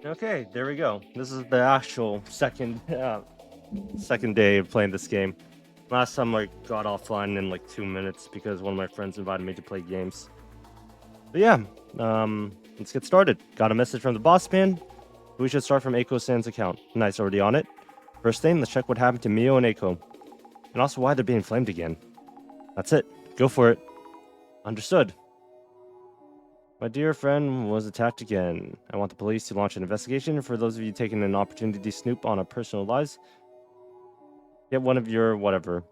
Okay, there we go. This is the actual second day of playing this game. Last time I got offline in like 2 minutes because one of my friends invited me to play games. But yeah, let's get started. Got a message from the boss man. We should start from Aiko-san's account. Nice, already on it. First thing, let's check what happened to Mio and Aiko. And also why they're being flamed again. That's it. Go for it. Understood. My dear friend was attacked again. I want the police to launch an investigation. For those of you taking an opportunity to snoop on our personal lives, get one of your whatever.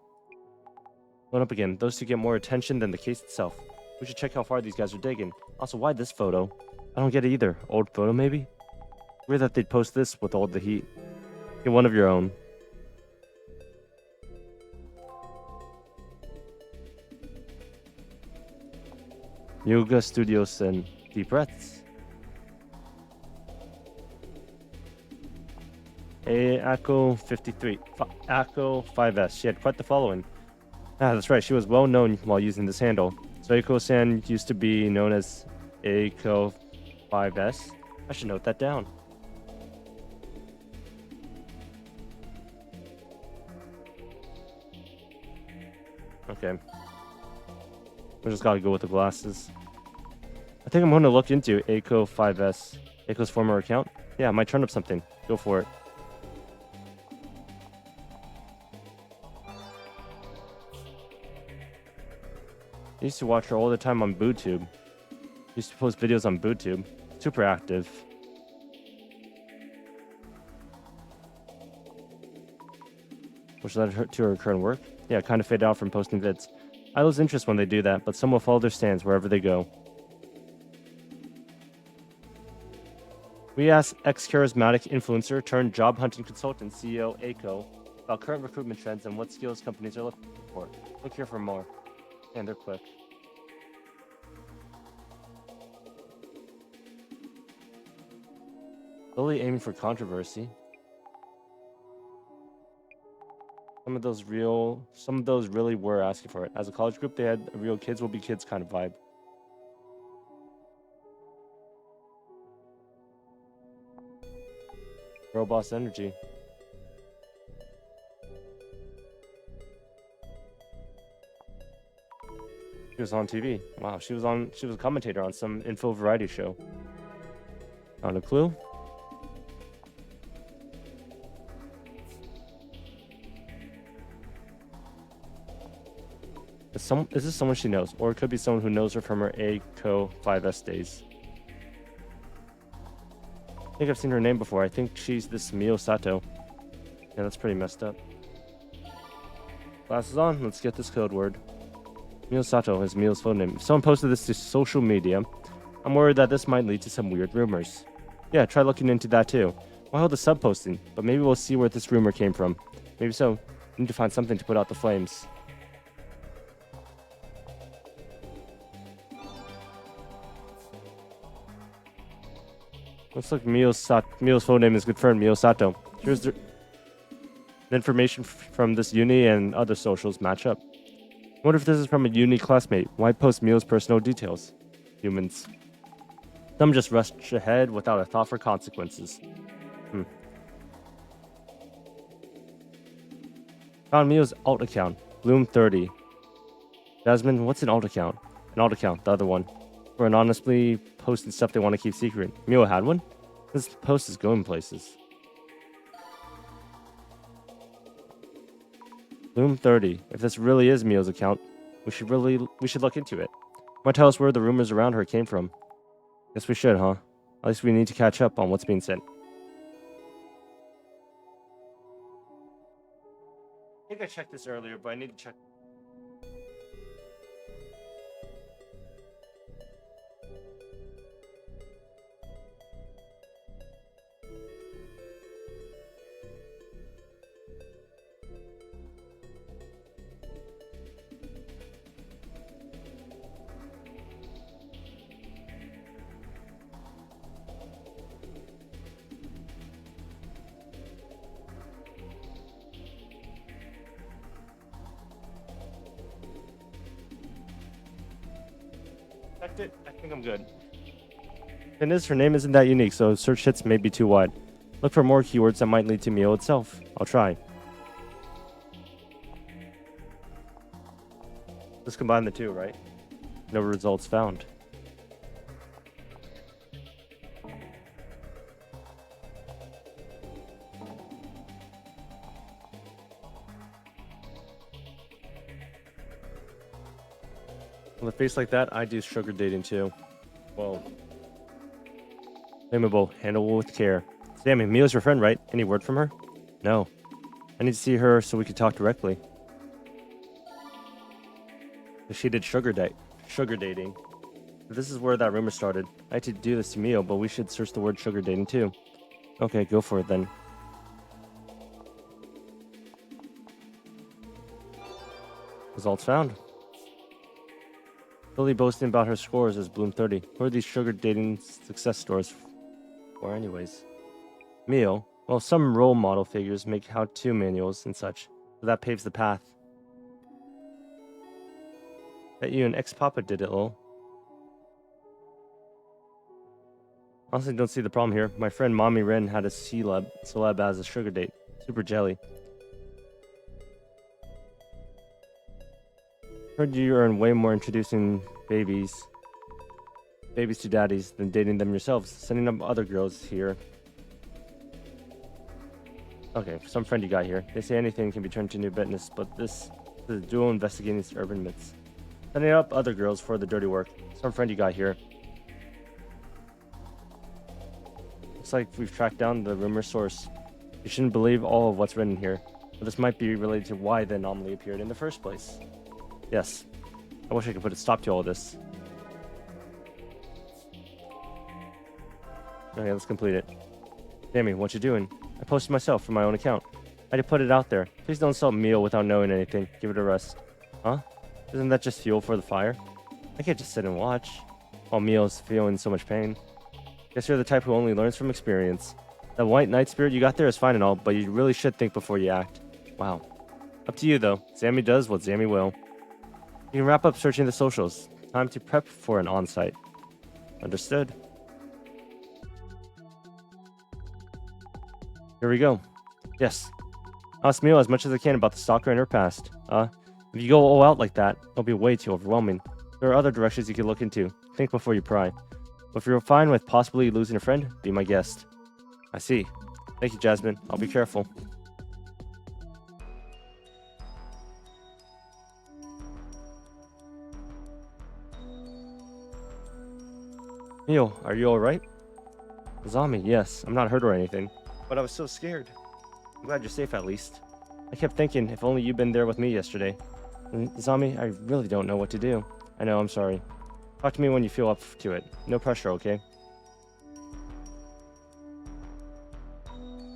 Load up again. Those two get more attention than the case itself. We should check how far these guys are digging. Also, why this photo? I don't get it either. Old photo, maybe? Weird that they'd post this with all the heat. Get one of your own. Yoga Studios and deep breaths. Akko 53. Akko 5S. She had quite the following. Ah, that's right. She was well known while using this handle. So Aiko-san used to be known as Akko 5S. I should note that down. Okay. I just gotta go with the glasses. I think I'm going to look into Aiko 5S. Aiko's former account? Yeah, I might turn up something. Go for it. I used to watch her all the time on BooTube. Used to post videos on BooTube. Super active. Which led her to her current work? Yeah, kind of faded out from posting vids. I lose interest when they do that, but some will follow their stands wherever they go. We asked ex-charismatic influencer turned job hunting consultant CEO Aiko about current recruitment trends and what skills companies are looking for. Look here for more. And they're quick. Slowly aiming for controversy. Some of those really were asking for it. As a college group, they had a real kids will be kids kind of vibe. Girl boss energy. She was on TV. Wow, she was a commentator on some info variety show. Not a clue. Is this someone she knows? Or it could be someone who knows her from her Aiko 5S days. I think I've seen her name before. I think she's this Mio Sato. Yeah, that's pretty messed up. Glasses on. Let's get this code word. Mio Sato is Mio's phone name. If someone posted this to social media, I'm worried that this might lead to some weird rumors. Yeah, try looking into that too. Why hold the sub posting? But maybe we'll see where this rumor came from. Maybe so. We need to find something to put out the flames. Looks like Mio's phone name is confirmed, Mio Sato. Here's the information from this uni and other socials match up. I wonder if this is from a uni classmate. Why post Mio's personal details? Humans. Some just rush ahead without a thought for consequences. Found Mio's alt account. Bloom30. Jasmine, what's an alt account? An alt account, the other one. For anonymously posting stuff they want to keep secret. Mio had one? This post is going places. Bloom30. If this really is Mio's account, we should look into it. Might tell us where the rumors around her came from. Guess we should, huh? At least we need to catch up on what's being said. I think I checked this earlier, but I need to check. Checked it. I think I'm good. Thing is, her name isn't that unique, so search hits may be too wide. Look for more keywords that might lead to Mio itself. I'll try. Let's combine the two, right? No results found. With a face like that, I do sugar dating too. Whoa. Flammable, handle with care. Sammy, Mio's your friend, right? Any word from her? No. I need to see her so we can talk directly. She did sugar dating. This is where that rumor started. I had to do this to Mio, but we should search the word sugar dating too. Okay, go for it then. Results found. Lily boasting about her scores as Bloom 30. Who are these sugar dating success stories for anyways? Mio. Well, some role model figures make how-to manuals and such, so that paves the path. Bet you and ex-papa did it, lol. Honestly, don't see the problem here. My friend Mommy Ren had a celeb as a sugar date. Super jelly. Heard you earn way more introducing babies to daddies than dating them yourselves. Sending up other girls here. Okay, some friend you got here. They say anything can be turned into new business, but this is a dual investigating urban myths. Sending up other girls for the dirty work. Some friend you got here. Looks like we've tracked down the rumor source. You shouldn't believe all of what's written here, but this might be related to why the anomaly appeared in the first place. Yes. I wish I could put a stop to all this. Okay, let's complete it. Sammy, what you doing? I posted myself from my own account. I had to put it out there. Please don't insult Mio without knowing anything. Give it a rest. Huh? Isn't that just fuel for the fire? I can't just sit and watch while Mio's feeling so much pain. Guess you're the type who only learns from experience. That white knight spirit you got there is fine and all, but you really should think before you act. Wow. Up to you, though. Sammy does what Sammy will. You can wrap up searching the socials. Time to prep for an on-site. Understood. Here we go. Yes. I'll ask Mio as much as I can about the stalker and her past. If you go all out like that, it'll be way too overwhelming. There are other directions you can look into. Think before you pry. But if you're fine with possibly losing a friend, be my guest. I see. Thank you, Jasmine. I'll be careful. Mio, are you alright? Zombie, yes. I'm not hurt or anything. But I was so scared. I'm glad you're safe at least. I kept thinking, if only you'd been there with me yesterday. And Zombie, I really don't know what to do. I know, I'm sorry. Talk to me when you feel up to it. No pressure, okay?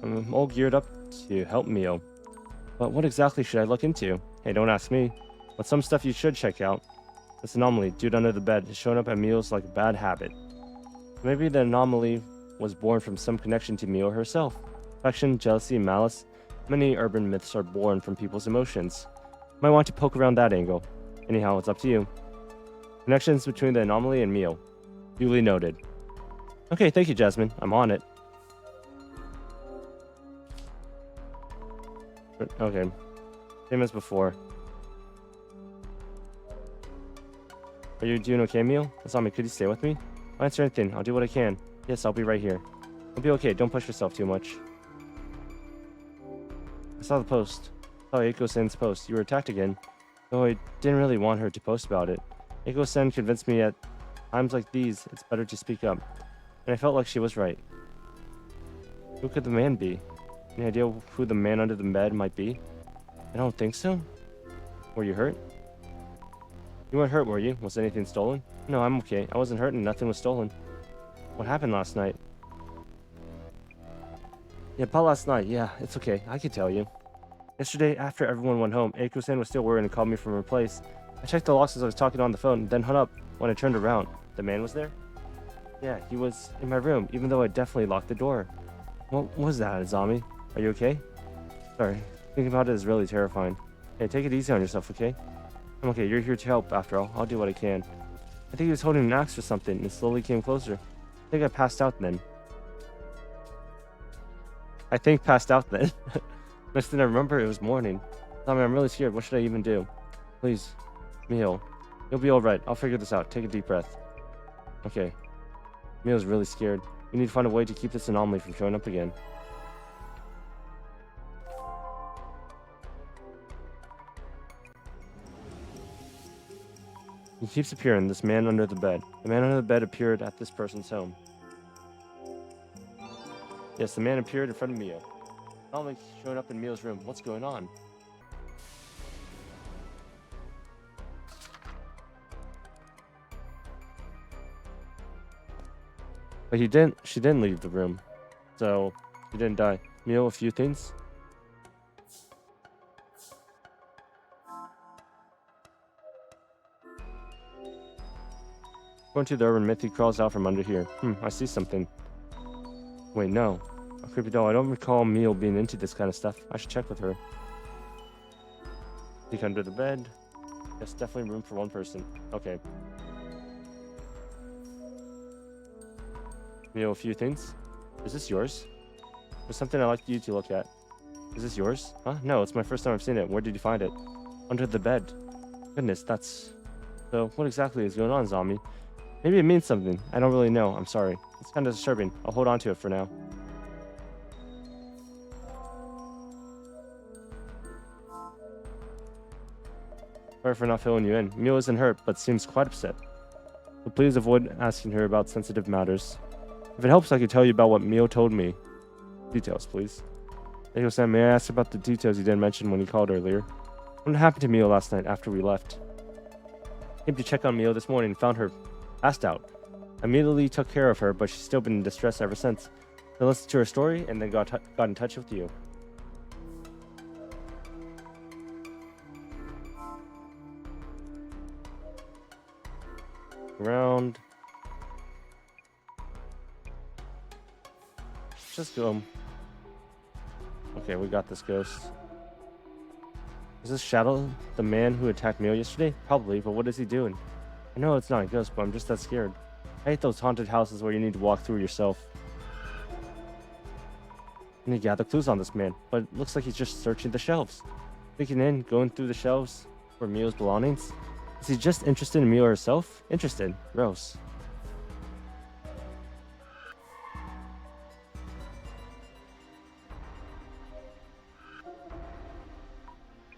I'm all geared up to help Mio. But what exactly should I look into? Hey, don't ask me. But some stuff you should check out. This anomaly, dude under the bed, is showing up at Mio's like a bad habit. Maybe the anomaly was born from some connection to Mio herself. Affection, jealousy, malice. Many urban myths are born from people's emotions. Might want to poke around that angle. Anyhow, it's up to you. Connections between the anomaly and Mio. Duly noted. Okay, thank you, Jasmine. I'm on it. Okay. Same as before. Are you doing okay, Mio? Asami, could you stay with me? I'll answer anything. I'll do what I can. Yes, I'll be right here. I'll be okay. Don't push yourself too much. I saw the post. I saw Eiko-sen's post. You were attacked again. Though I didn't really want her to post about it. Eiko-sen convinced me at times like these, it's better to speak up. And I felt like she was right. Who could the man be? Any idea who the man under the bed might be? I don't think so. Were you hurt? You weren't hurt, were you? Was anything stolen? No, I'm okay. I wasn't hurt and nothing was stolen. What happened last night? Yeah, about last night. Yeah, it's okay. I can tell you. Yesterday, after everyone went home, Eiko-sen was still worried and called me from her place. I checked the locks as I was talking on the phone, then hung up. When I turned around, the man was there? Yeah, he was in my room, even though I definitely locked the door. What was that, Azami? Are you okay? Sorry, thinking about it is really terrifying. Hey, take it easy on yourself, okay? I'm okay, you're here to help, after all. I'll do what I can. I think he was holding an axe or something, and it slowly came closer. think I passed out then. I think passed out then. Next thing I remember, it was morning. Tommy, I'm really scared. What should I even do? Please, Mio. You'll be alright. I'll figure this out. Take a deep breath. Okay. Mio's really scared. We need to find a way to keep this anomaly from showing up again. He keeps appearing, this man under the bed. The man under the bed appeared at this person's home. Yes, the man appeared in front of Mio. Anomaly showing up in Mio's room. What's going on? But she didn't leave the room. So, she didn't die. Mio, a few things? Going to the urban myth, he crawls out from under here. I see something. Wait, no. A creepy doll. I don't recall Mio being into this kind of stuff. I should check with her. Peek under the bed. Yes, definitely room for one person. Okay. Mio, a few things. Is this yours? There's something I'd like you to look at. Is this yours? Huh? No, it's my first time I've seen it. Where did you find it? Under the bed. Goodness, that's... So, what exactly is going on, zombie? Maybe it means something. I don't really know. I'm sorry. It's kind of disturbing. I'll hold on to it for now. Sorry for not filling you in. Mio isn't hurt, but seems quite upset. So please avoid asking her about sensitive matters. If it helps, I can tell you about what Mio told me. Details, please. Eiko-san, may I ask about the details you didn't mention when you called earlier? What happened to Mio last night after we left? Came to check on Mio this morning and found her passed out. I immediately took care of her, but she's still been in distress ever since. I listened to her story and then got in touch with you. Around. Just go. Okay, we got this, ghost. Is this Shadow the man who attacked Mio yesterday? Probably, but what is he doing? I know it's not a ghost, but I'm just that scared. I hate those haunted houses where you need to walk through yourself. I need to gather clues on this man, but it looks like he's just searching the shelves. Peeking in, going through the shelves for Mio's belongings. Is he just interested in Mio herself? Interested. Gross.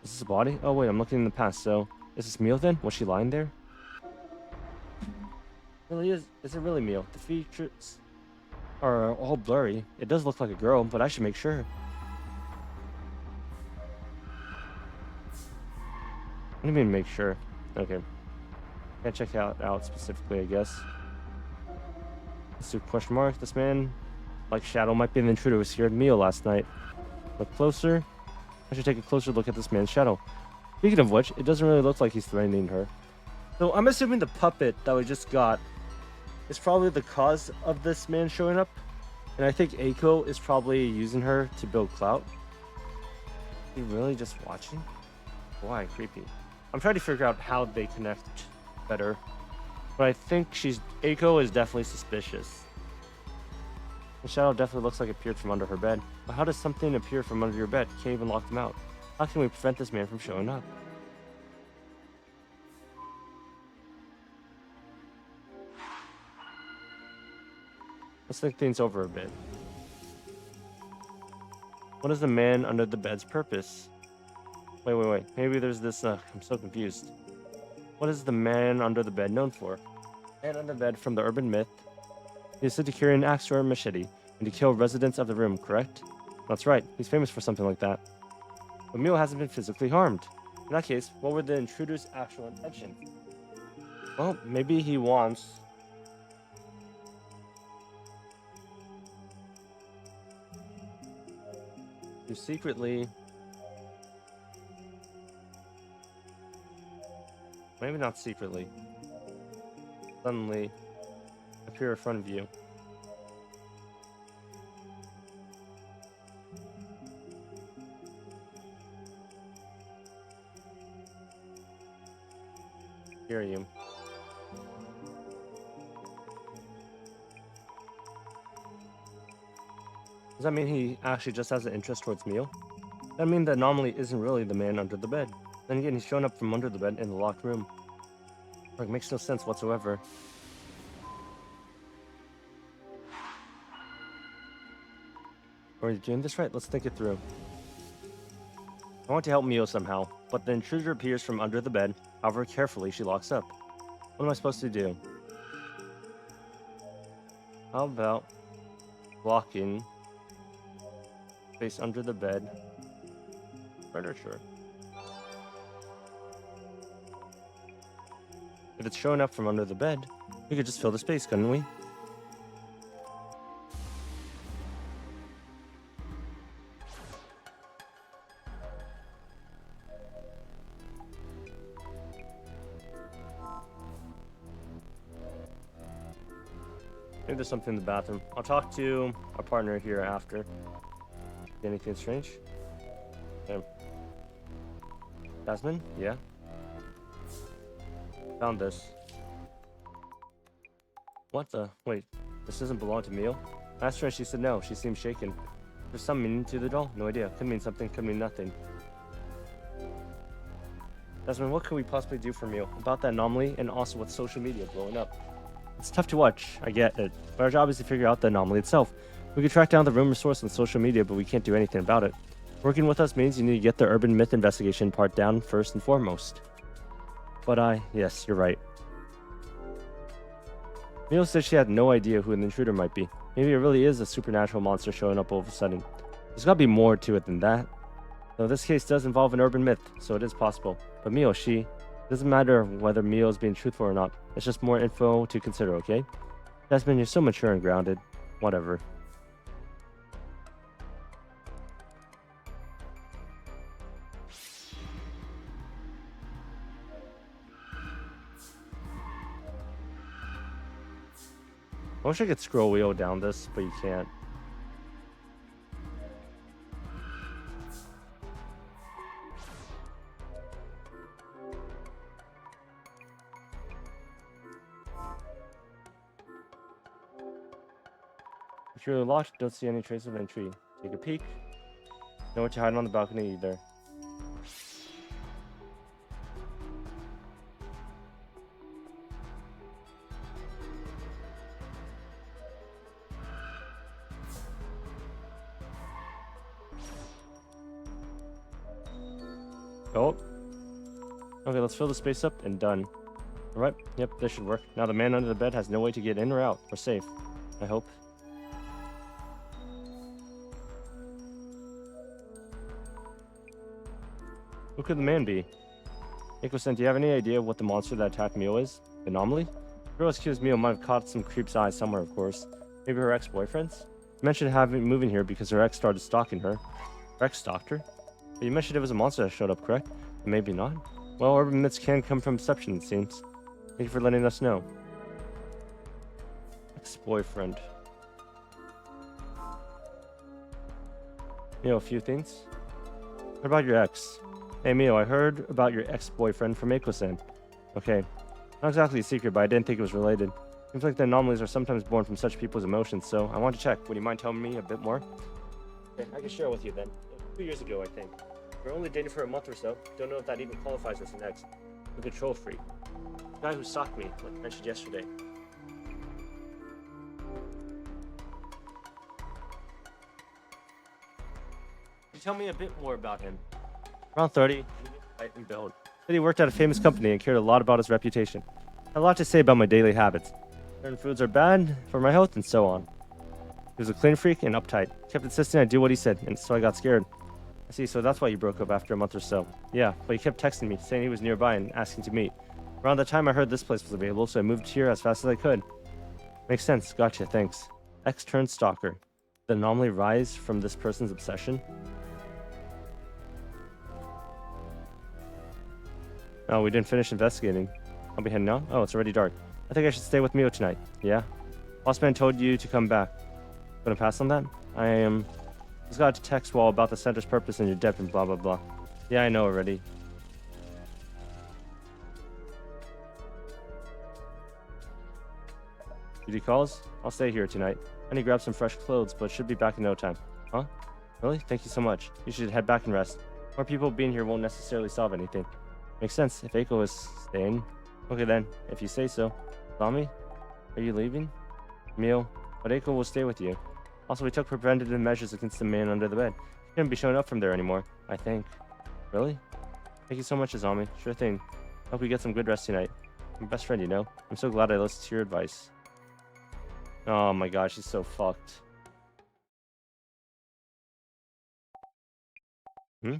Is this a body? Oh wait, I'm looking in the past, so... Is this Mio then? Was she lying there? Really is it really Mio? The features are all blurry. It does look like a girl, but I should make sure. What do you mean make sure? Okay. Can't check out specifically, I guess. Let's do question mark. This man, like Shadow, might be an intruder who scared Mio last night. Look closer. I should take a closer look at this man's shadow. Speaking of which, it doesn't really look like he's threatening her. So I'm assuming the puppet that we just got is probably the cause of this man showing up. And I think Eiko is probably using her to build clout. Is he really just watching? Why? Creepy. I'm trying to figure out how they connect better. But I think Eiko is definitely suspicious. The shadow definitely looks like it appeared from under her bed. But how does something appear from under your bed? Can't even lock them out. How can we prevent this man from showing up? Let's think things over a bit. What is the man under the bed's purpose? Wait. Maybe there's this, I'm so confused. What is the man under the bed known for? Man under the bed from the urban myth. He is said to carry an axe or a machete and to kill residents of the room, correct? That's right. He's famous for something like that. But Mio hasn't been physically harmed. In that case, what were the intruder's actual intentions? Well, maybe he wants... to secretly... Maybe not secretly. Suddenly appear in front of you. Hear you. Does that mean he actually just has an interest towards Mio? That mean the anomaly isn't really the man under the bed. Then again, he's shown up from under the bed in the locked room. Like, makes no sense whatsoever. Are you doing this right? Let's think it through. I want to help Mio somehow, but the intruder appears from under the bed, however carefully she locks up. What am I supposed to do? How about blocking space under the bed furniture? If it's showing up from under the bed, we could just fill the space, couldn't we? Maybe there's something in the bathroom. I'll talk to our partner here after. Anything strange? Okay. Jasmine? Yeah? Found this. What the? Wait, this doesn't belong to Mio? I asked her and she said no. She seemed shaken. There's some meaning to the doll? No idea. Could mean something, could mean nothing. Jasmine, what could we possibly do for Mio about that anomaly and also with social media blowing up? It's tough to watch, I get it, but our job is to figure out the anomaly itself. We could track down the rumor source on social media, but we can't do anything about it. Working with us means you need to get the urban myth investigation part down first and foremost. But yes, you're right. Mio said she had no idea who the intruder might be. Maybe it really is a supernatural monster showing up all of a sudden. There's gotta be more to it than that. Though this case does involve an urban myth, so it is possible. But Mio, it doesn't matter whether Mio is being truthful or not. It's just more info to consider, okay? Jasmine, you're so mature and grounded. Whatever. I wish I could scroll wheel down this, but you can't. If you're locked, don't see any trace of entry. Take a peek. No one to hide on the balcony either. Oh. Okay, let's fill the space up and done. Alright, yep, this should work. Now the man under the bed has no way to get in or out. We're safe. I hope. Who could the man be? Eiko-sen, do you have any idea what the monster that attacked Mio is? Anomaly? The girl accused Mio might have caught some creep's eye somewhere, of course. Maybe her ex-boyfriend's? You mentioned moving here because her ex started stalking her. Her ex stalked her? But you mentioned it was a monster that showed up, correct? But maybe not. Well, urban myths can come from perception, it seems. Thank you for letting us know. Ex-boyfriend. Mio, a few things. What about your ex? Hey Mio, I heard about your ex-boyfriend from Eiko-san. Okay. Not exactly a secret, but I didn't think it was related. Seems like the anomalies are sometimes born from such people's emotions, so I want to check. Would you mind telling me a bit more? Okay, I can share with you then. 2 years ago, I think. We were only dating for a month or so. Don't know if that even qualifies as an ex. A control freak. The guy who stalked me, like mentioned yesterday. Can you tell me a bit more about him? Around 30, height and build. Said he worked at a famous company and cared a lot about his reputation. Had a lot to say about my daily habits. Certain foods are bad for my health and so on. He was a clean freak and uptight. Kept insisting I do what he said, and so I got scared. I see, so that's why you broke up after a month or so. Yeah, but he kept texting me, saying he was nearby and asking to meet. Around the time I heard this place was available, so I moved here as fast as I could. Makes sense, gotcha, thanks. Ex-turned stalker. The anomaly rise from this person's obsession? Oh, we didn't finish investigating. I'll be heading out. Oh, it's already dark. I think I should stay with Mio tonight. Yeah? Boss man told you to come back. Gonna pass on that? Just got a text wall about the center's purpose and your depth and blah blah blah. Yeah, I know already. Duty calls? I'll stay here tonight. I need to grab some fresh clothes, but should be back in no time. Huh? Really? Thank you so much. You should head back and rest. More people being here won't necessarily solve anything. Makes sense if Eiko is staying. Okay then, if you say so. Tommy, are you leaving? Emil, but Eiko will stay with you. Also, we took preventative measures against the man under the bed. He shouldn't be showing up from there anymore, I think. Really? Thank you so much, Azami. Sure thing. Hope you get some good rest tonight. I'm your best friend, you know. I'm so glad I listened to your advice. Oh my gosh, she's so fucked. Hmm?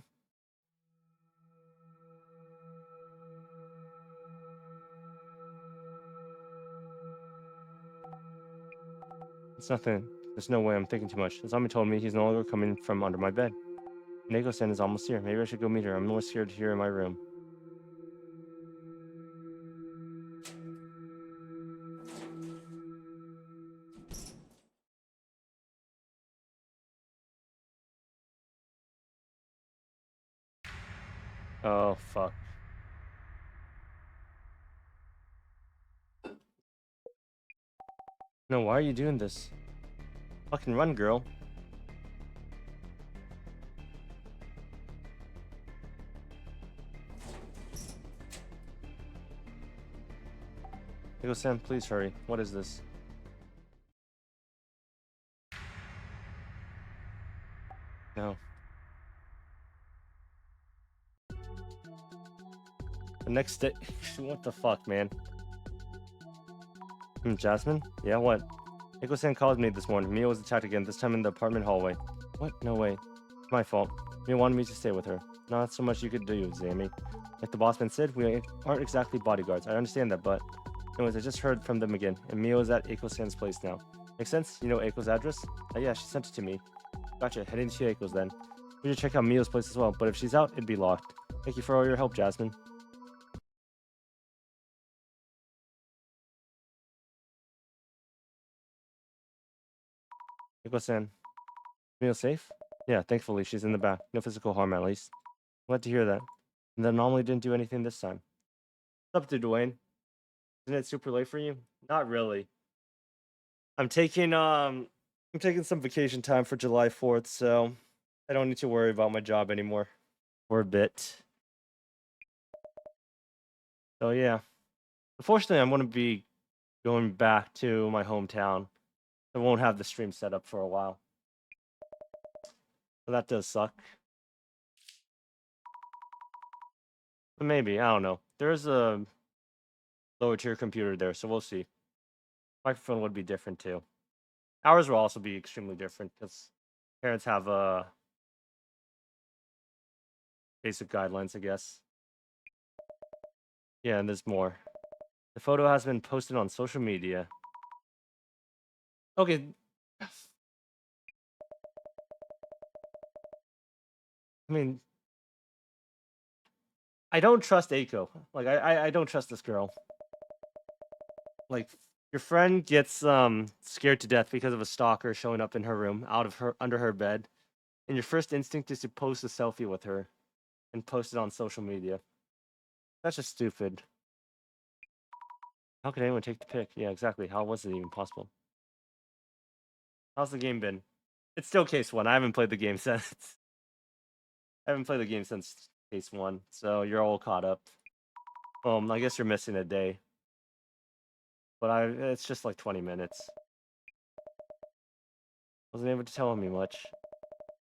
It's nothing. There's no way I'm thinking too much. Azami told me he's no longer coming from under my bed. Neko-san is almost here. Maybe I should go meet her. I'm more scared here in my room. Oh, fuck. No, why are you doing this? Fucking run, girl. Neko-san, please hurry. What is this? No. The next day. What the fuck, man? Jasmine? Yeah, what? Neko-san called me this morning. Mia was attacked again, this time in the apartment hallway. What? No way. It's my fault. Mia wanted me to stay with her. Not so much you could do, Zami. Like the bossman said, we aren't exactly bodyguards. I understand that, but... Anyways, I just heard from them again, and Mio is at Eiko-san's place now. Makes sense? You know Eiko's address? Yeah, she sent it to me. Gotcha, heading to Eiko's then. We should check out Mio's place as well, but if she's out, it'd be locked. Thank you for all your help, Jasmine. Eiko-san. Mio safe? Yeah, thankfully, she's in the back. No physical harm, at least. Glad to hear that. And the anomaly didn't do anything this time. What's up to Dwayne? Isn't it super late for you? Not really. I'm taking some vacation time for July 4th, so I don't need to worry about my job anymore for a bit. So yeah. Unfortunately, I'm gonna be going back to my hometown. I won't have the stream set up for a while. So that does suck. But maybe, I don't know. There's a lower tier computer there, so we'll see. Microphone would be different too. Ours will also be extremely different because parents have basic guidelines, I guess. Yeah, and there's more. The photo has been posted on social media. Okay. I mean, I don't trust Eiko. Like, I don't trust this girl. Like, your friend gets scared to death because of a stalker showing up in her room, under her bed, and your first instinct is to post a selfie with her and post it on social media. That's just stupid. How could anyone take the pic? Yeah, exactly. How was it even possible? How's the game been? It's still case 1. I haven't played the game since. Case 1, so you're all caught up. I guess you're missing a day. But it's just like 20 minutes. Wasn't able to tell me much.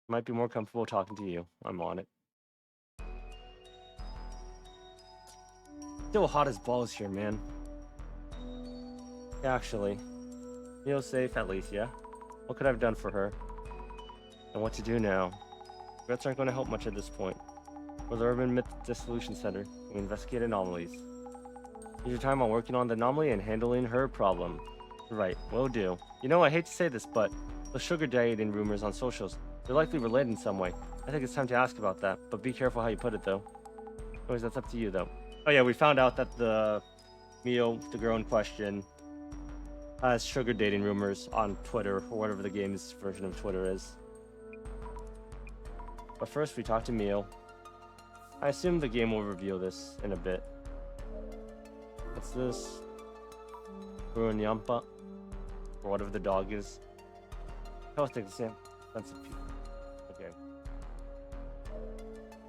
Might be more comfortable talking to you. I'm on it. Still hot as balls here, man. Actually. Feel safe at least, yeah? What could I have done for her? And what to do now? Regrets aren't going to help much at this point. For the Urban Myth Dissolution Center, we investigate anomalies. Use your time on working on the anomaly and handling her problem. Right, will do. You know, I hate to say this, but the sugar dieting rumors on socials, they're likely related in some way. I think it's time to ask about that, but be careful how you put it, though. Anyways, that's up to you, though. Oh yeah, we found out that the Mio, the girl in question, has sugar dating rumors on Twitter, or whatever the game's version of Twitter is. But first, we talk to Mio. I assume the game will reveal this in a bit. What's this? Ruinyampa? Or whatever the dog is. Oh, take the same. That's a Okay.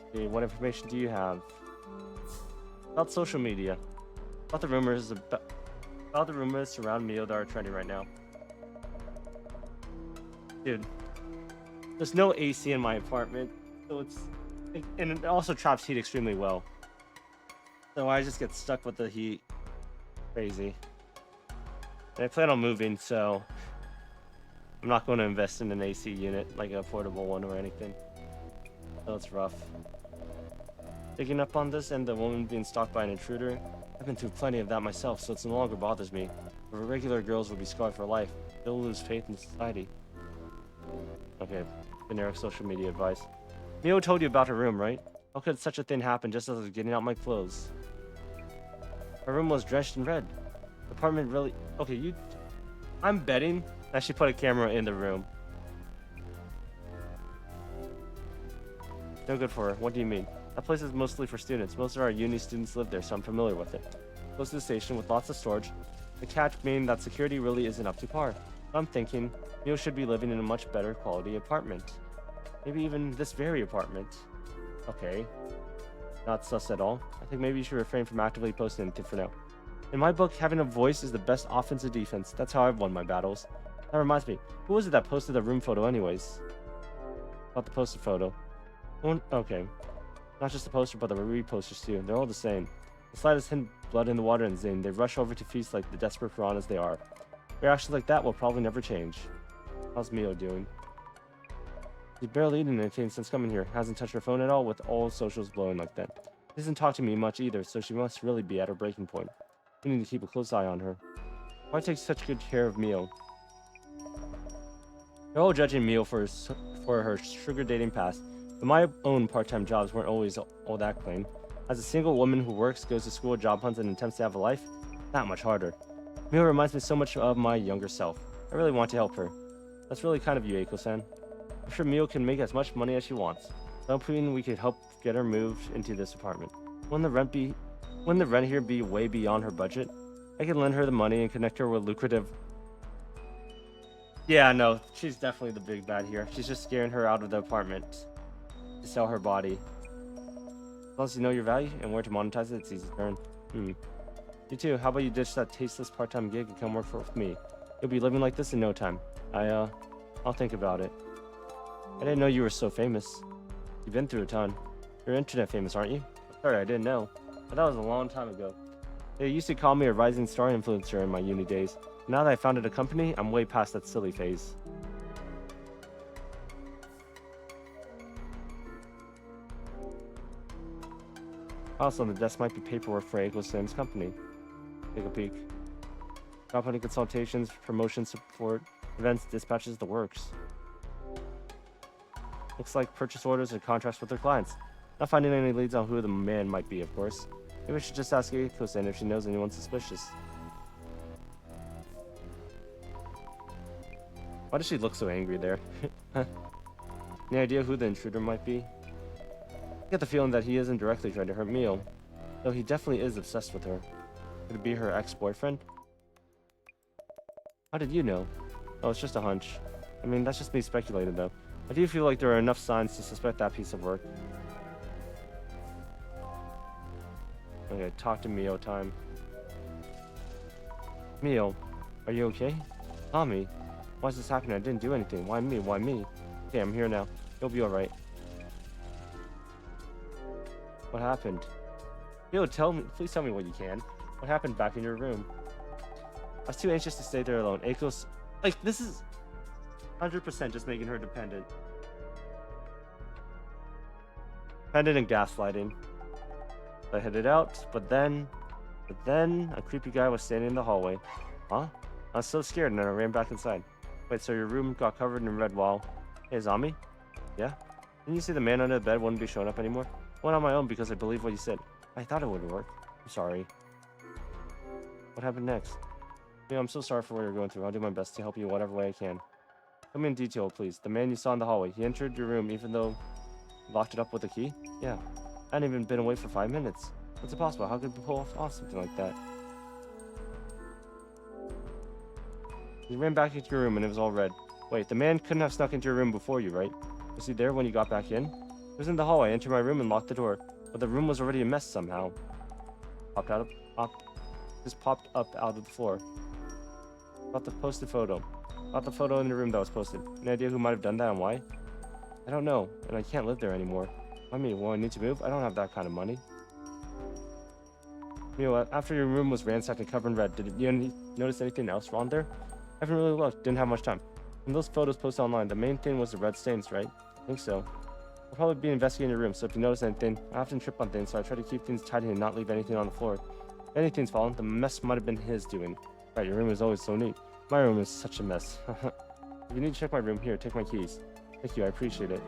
Okay, what information do you have? About social media. About the rumors surrounding Mio that are trending right now. Dude, there's no AC in my apartment, so and it also traps heat extremely well. So I just get stuck with the heat. Crazy. And I plan on moving, so I'm not going to invest in an AC unit, like a portable one or anything. So it's rough. Picking up on this and the woman being stalked by an intruder, I've been through plenty of that myself, so it no longer bothers me. But regular girls will be scarred for life. They'll lose faith in society. Okay, generic social media advice. Mio told you about her room, right? How could such a thing happen just as I was getting out my clothes? Her room was drenched in red. The apartment really... Okay, I'm betting that she put a camera in the room. No good for her. What do you mean? That place is mostly for students. Most of our uni students live there, so I'm familiar with it. Close to the station with lots of storage. The catch being that security really isn't up to par. I'm thinking Mio should be living in a much better quality apartment. Maybe even this very apartment. Okay. Not sus at all. I think maybe you should refrain from actively posting anything for now. In my book, having a voice is the best offensive defense. That's how I've won my battles. That reminds me, who was it that posted the room photo anyways? About the posted photo. Okay. Not just the poster, but the reposters too. They're all the same. The slightest hint of blood in the water and zing. They rush over to feast like the desperate piranhas they are. Reactions like that will probably never change. How's Mio doing? He's barely eaten anything since coming here. Hasn't touched her phone at all with all socials blowing like that. She doesn't talk to me much either, so she must really be at her breaking point. We need to keep a close eye on her. Why take such good care of Mio? They're all judging Mio for her sugar dating past, but my own part-time jobs weren't always all that plain. As a single woman who works, goes to school, job hunts, and attempts to have a life, that much harder. Mio reminds me so much of my younger self. I really want to help her. That's really kind of you, Eiko-san. I'm sure Mio can make as much money as she wants. I'm hoping we could help get her moved into this apartment. Wouldn't the rent here be way beyond her budget? I can lend her the money and connect her with lucrative... Yeah, no, she's definitely the big bad here. She's just scaring her out of the apartment to sell her body. As long as you know your value and where to monetize it, it's easy to earn. You too. How about you ditch that tasteless part-time gig and come work with me? You'll be living like this in no time. I'll think about it. I didn't know you were so famous. You've been through a ton. You're internet famous, aren't you? Sorry, I didn't know. But that was a long time ago. They used to call me a rising star influencer in my uni days. Now that I founded a company, I'm way past that silly phase. Also, on the desk might be paperwork for Eiko-san's company. Take a peek. Company consultations, promotion support, events, dispatches, the works. Looks like purchase orders and contracts with their clients. Not finding any leads on who the man might be, of course. Maybe we should just ask Eiko-san if she knows anyone suspicious. Why does she look so angry there? Any idea who the intruder might be? I get the feeling that he isn't directly trying to hurt Mio, though he definitely is obsessed with her. Could it be her ex-boyfriend? How did you know? Oh, it's just a hunch. I mean, that's just me speculating, though. I do feel like there are enough signs to suspect that piece of work. Okay, talk to Mio time. Mio, are you okay? Tommy, why is this happening? I didn't do anything. Why me? Why me? Okay, I'm here now. You'll be alright. What happened? Mio, please tell me what you can. What happened back in your room? I was too anxious to stay there alone. Eiko's... Like, this is 100% just making her dependent. Dependent and gaslighting. I headed out, but then a creepy guy was standing in the hallway. Huh? I was so scared and then I ran back inside. Wait, so your room got covered in red wall. Hey, zombie? Yeah? Didn't you say the man under the bed wouldn't be showing up anymore? I went on my own because I believed what you said. I thought it would work. I'm sorry. What happened next? Yeah, I'm so sorry for what you're going through. I'll do my best to help you whatever way I can. Tell me in detail, please. The man you saw in the hallway, he entered your room even though you locked it up with a key? Yeah. I hadn't even been away for 5 minutes. What's it possible? How could you pull off something like that? You ran back into your room and it was all red. Wait, the man couldn't have snuck into your room before you, right? Was he there when you got back in? He was in the hallway. I entered my room and locked the door, but the room was already a mess somehow. Just popped up out of the floor. About the posted photo. About the photo in the room that was posted. Any idea who might have done that and why? I don't know, and I can't live there anymore. I mean, will I need to move? I don't have that kind of money. You know what? After your room was ransacked and covered in red, did you notice anything else wrong there? I haven't really looked. Didn't have much time. When those photos posted online, the main thing was the red stains, right? I think so. I'll probably be investigating your room, so if you notice anything, I often trip on things, so I try to keep things tidy and not leave anything on the floor. If anything's fallen, the mess might have been his doing. Right, your room is always so neat. My room is such a mess. If you need to check my room, here, take my keys. Thank you, I appreciate it.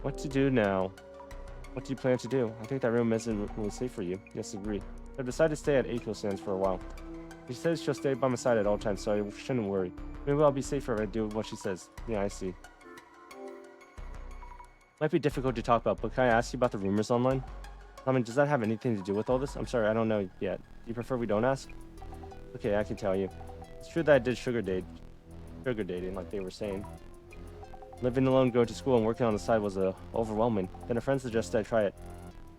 What to do now? What do you plan to do? I think that room isn't really safe for you. Yes, agree. I've decided to stay at Eiko Sands for a while. She says she'll stay by my side at all times, so I shouldn't worry. Maybe I'll be safer if I do what she says. Yeah, I see. Might be difficult to talk about, but can I ask you about the rumors online? I mean, does that have anything to do with all this? I'm sorry, I don't know yet. Do you prefer we don't ask? Okay, I can tell you. It's true that I did sugar dating, like they were saying. Living alone, going to school, and working on the side was overwhelming. Then a friend suggested I try it.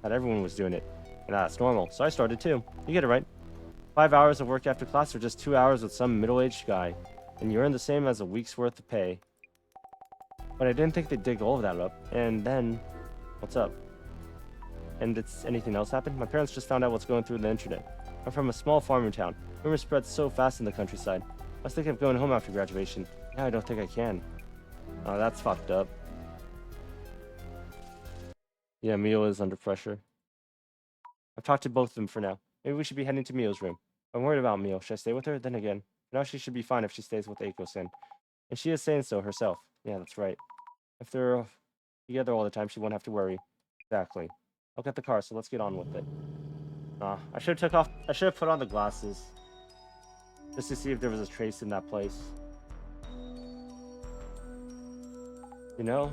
Not everyone was doing it. And that's normal, so I started too. You get it right. 5 hours of work after class or just 2 hours with some middle-aged guy. And you earn the same as a week's worth of pay. But I didn't think they'd dig all of that up. And then, what's up? And did anything else happen? My parents just found out what's going through the internet. I'm from a small farming town. Rumors spread so fast in the countryside. I was thinking of going home after graduation. Now I don't think I can. Oh, that's fucked up. Yeah, Mio is under pressure. I've talked to both of them for now. Maybe we should be heading to Mio's room. I'm worried about Mio. Should I stay with her? Then again, for now she should be fine if she stays with Eiko-san. And she is saying so herself. Yeah, that's right. If they're together all the time, she won't have to worry. Exactly. I'll get the car, so let's get on with it. I should have put on the glasses. Just to see if there was a trace in that place. You know,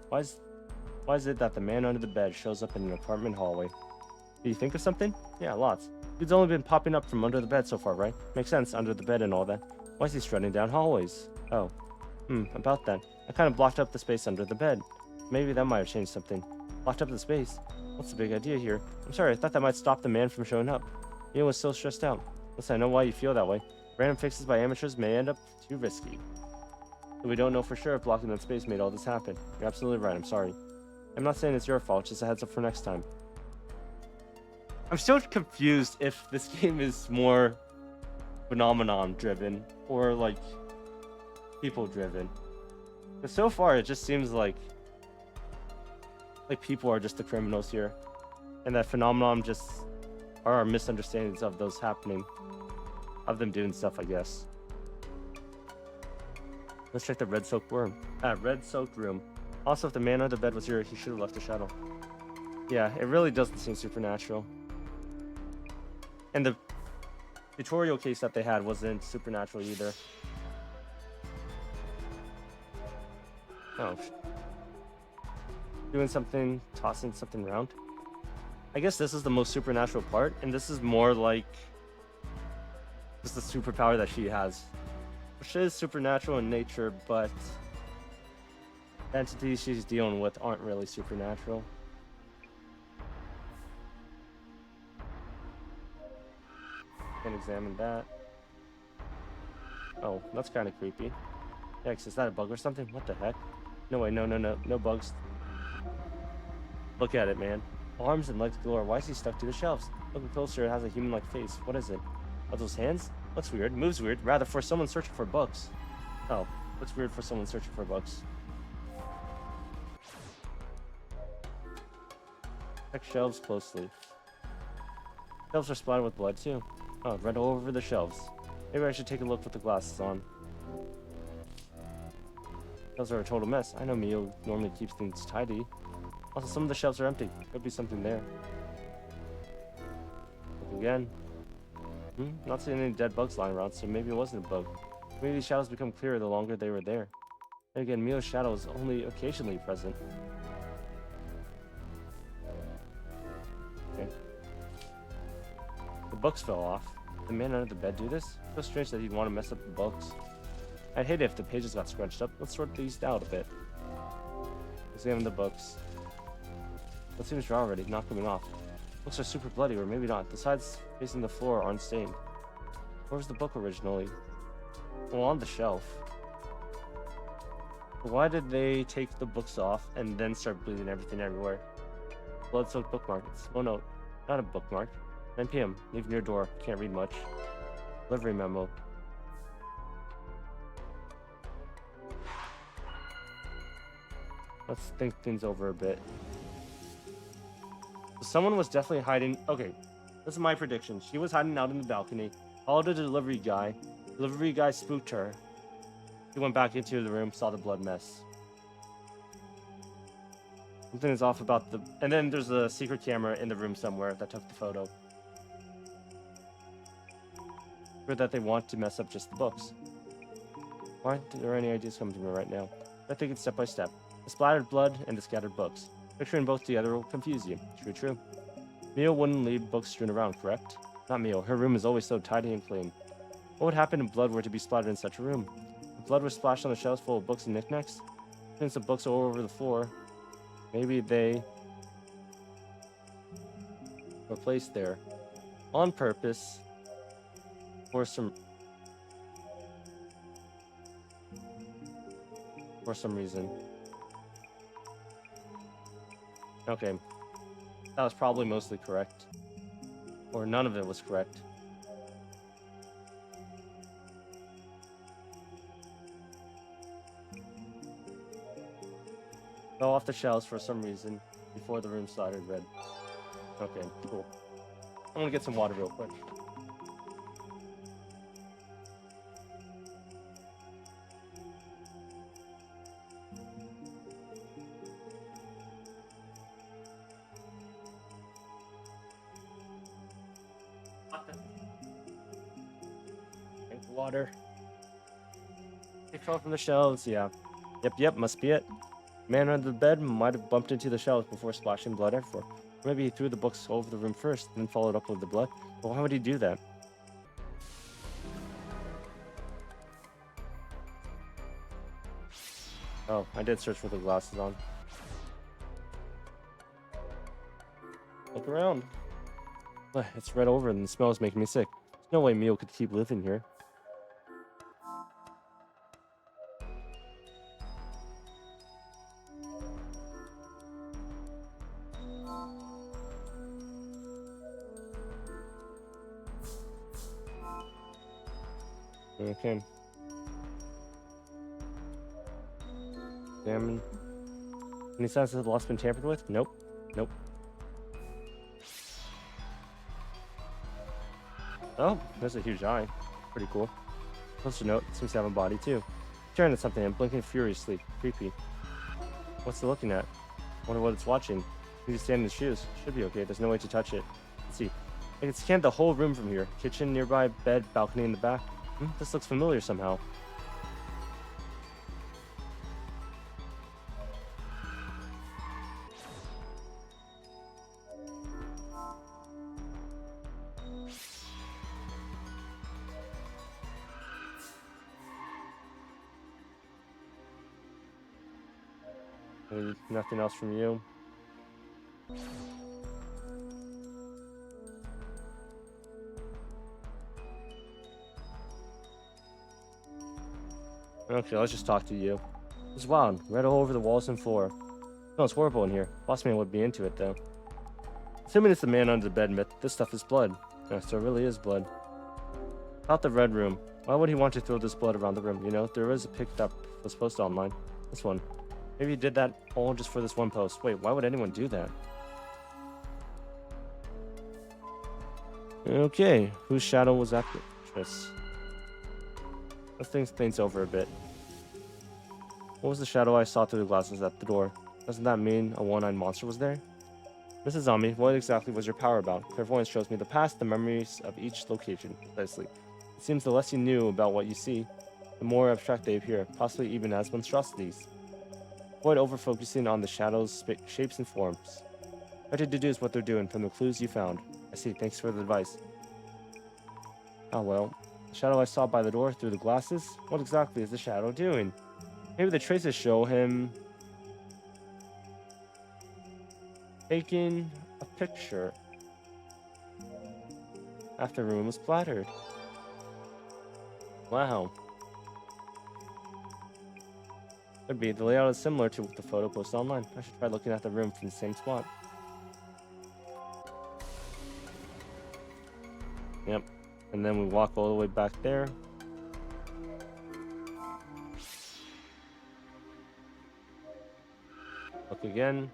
why is it that the man under the bed shows up in an apartment hallway? Do you think of something? Yeah, lots. He's only been popping up from under the bed so far, right? Makes sense, under the bed and all that. Why is he strutting down hallways? Oh. About that. I kind of blocked up the space under the bed. Maybe that might have changed something. Blocked up the space? What's the big idea here? I'm sorry, I thought that might stop the man from showing up. Neil was so stressed out. Listen, I know why you feel that way. Random fixes by amateurs may end up too risky. But we don't know for sure if blocking that space made all this happen. You're absolutely right, I'm sorry. I'm not saying it's your fault, just a heads up for next time. I'm still confused if this game is more phenomenon driven or like people driven. But so far it just seems like people are just the criminals here. And that phenomenon just are our misunderstandings of those happening. Of them doing stuff, I guess. Let's check the red soaked room. Also, if the man under the bed was here, he should have left a shadow. Yeah, it really doesn't seem supernatural. And the tutorial case that they had wasn't supernatural either. Oh. Doing something, tossing something around. I guess this is the most supernatural part, and this is more like just the superpower that she has. Which is supernatural in nature, but the entities she's dealing with aren't really supernatural. Can examine that. Oh, that's kind of creepy. Yikes, is that a bug or something? What the heck? No way, no bugs. Look at it, man. Arms and legs galore. Why is he stuck to the shelves? Looking closer, it has a human-like face. What is it? Are those hands? Looks weird. Moves weird. Rather, for someone searching for books. Oh, looks weird for someone searching for books. Check shelves closely. Shelves are splattered with blood, too. Oh, red all over the shelves. Maybe I should take a look with the glasses on. Shelves are a total mess. I know Mio normally keeps things tidy. Also, some of the shelves are empty. Could be something there. Look again. Not seeing any dead bugs lying around, so maybe it wasn't a bug. Maybe these shadows become clearer the longer they were there. And again, Mio's shadow is only occasionally present. Okay. The books fell off. Did the man under the bed do this? So strange that he'd want to mess up the books. I'd hate it if the pages got scrunched up. Let's sort these out a bit. Examine the books. What seems raw already, not coming off. Books are super bloody, or maybe not. The sides facing the floor aren't stained. Where was the book originally? Well, on the shelf. Why did they take the books off and then start bleeding everything everywhere? Blood-soaked bookmarks. Oh no, not a bookmark. 9 p.m. Leave near door. Can't read much. Delivery memo. Let's think things over a bit. Someone was definitely hiding. Okay, this is my prediction. She was hiding out in the balcony. Followed a delivery guy. Delivery guy spooked her. He went back into the room, saw the blood mess. Something is off about the... And then there's a secret camera in the room somewhere that took the photo. Or that they want to mess up just the books. Why aren't there any ideas coming to me right now? I think it's step by step. The splattered blood and the scattered books. Picturing both together will confuse you. True. Mio wouldn't leave books strewn around, correct? Not Mio. Her room is always so tidy and clean. What would happen if blood were to be splattered in such a room? If blood was splashed on the shelves full of books and knickknacks? Since the books are all over the floor, maybe they were placed there on purpose for some reason. Okay, that was probably mostly correct. Or none of it was correct. Fell off the shelves for some reason before the room splattered red. Okay, cool. I'm gonna get some water real quick. Drink water. They fell from the shelves, yeah. Yep, must be it. Man under the bed might have bumped into the shelves before splashing blood everywhere. Maybe he threw the books over the room first, then followed up with the blood. But why would he do that? Oh, I did search for the glasses on. Look around. It's red over and the smell is making me sick. There's no way Mio could keep living here. Okay. Examine. Any signs that the lock's been tampered with? Nope. Oh, there's a huge eye. Pretty cool. Closer note, seems to have a body too. Staring at something and blinking furiously. Creepy. What's it looking at? Wonder what it's watching. Need to stand in the shoes. Should be okay. There's no way to touch it. Let's see. I can scan the whole room from here. Kitchen nearby, bed, balcony in the back. This looks familiar somehow. Nothing else from you. Okay, let's just talk to you. It's wild. Red all over the walls and floor. No, it's horrible in here. Boss man would be into it, though. Assuming it's the man under the bed myth, this stuff is blood. Yeah, so it really is blood. About the red room. Why would he want to throw this blood around the room? You know, there is a picked up was posted online. This one. Maybe he did that all just for this one post. Wait, why would anyone do that? Okay, whose shadow was actress? Let's think things over a bit. What was the shadow I saw through the glasses at the door? Doesn't that mean a one-eyed monster was there? Mrs. Zombie, what exactly was your power about? Clairvoyance shows me the past, the memories of each location, precisely. It seems the less you knew about what you see, the more abstract they appear, possibly even as monstrosities. Avoid over-focusing on the shadows, shapes, and forms. Try to deduce what they're doing from the clues you found. I see, thanks for the advice. Oh well. The shadow I saw by the door through the glasses? What exactly is the shadow doing? Maybe the traces show him taking a picture after the room was splattered. Wow. Could be. The layout is similar to the photo posted online. I should try looking at the room from the same spot. Yep. And then we walk all the way back there. Look again.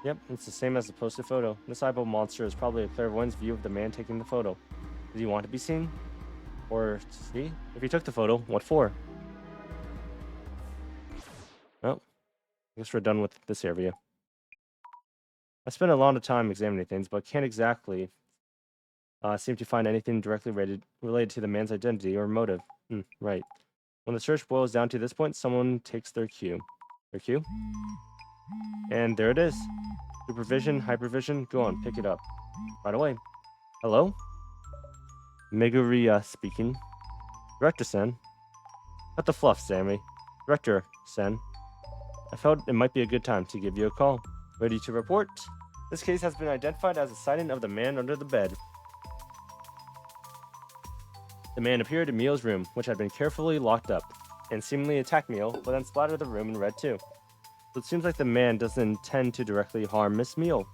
Yep, it's the same as the posted photo. This eyeball monster is probably a clairvoyant's view of the man taking the photo. Did he want to be seen? Or see? If he took the photo, what for? Well, I guess we're done with this area. I spent a lot of time examining things, but can't exactly seem to find anything directly related to the man's identity or motive. Right. When the search boils down to this point, someone takes their cue. Their cue? And there it is. Supervision, hypervision, go on, pick it up. Right away. Hello? Meguri speaking. Director-sen. Cut the fluff, Sammy. Director-sen. I felt it might be a good time to give you a call. Ready to report? This case has been identified as a sighting of the man under the bed. The man appeared in Mio's room, which had been carefully locked up, and seemingly attacked Mio, but then splattered the room in red too. So it seems like the man doesn't intend to directly harm Miss Mio.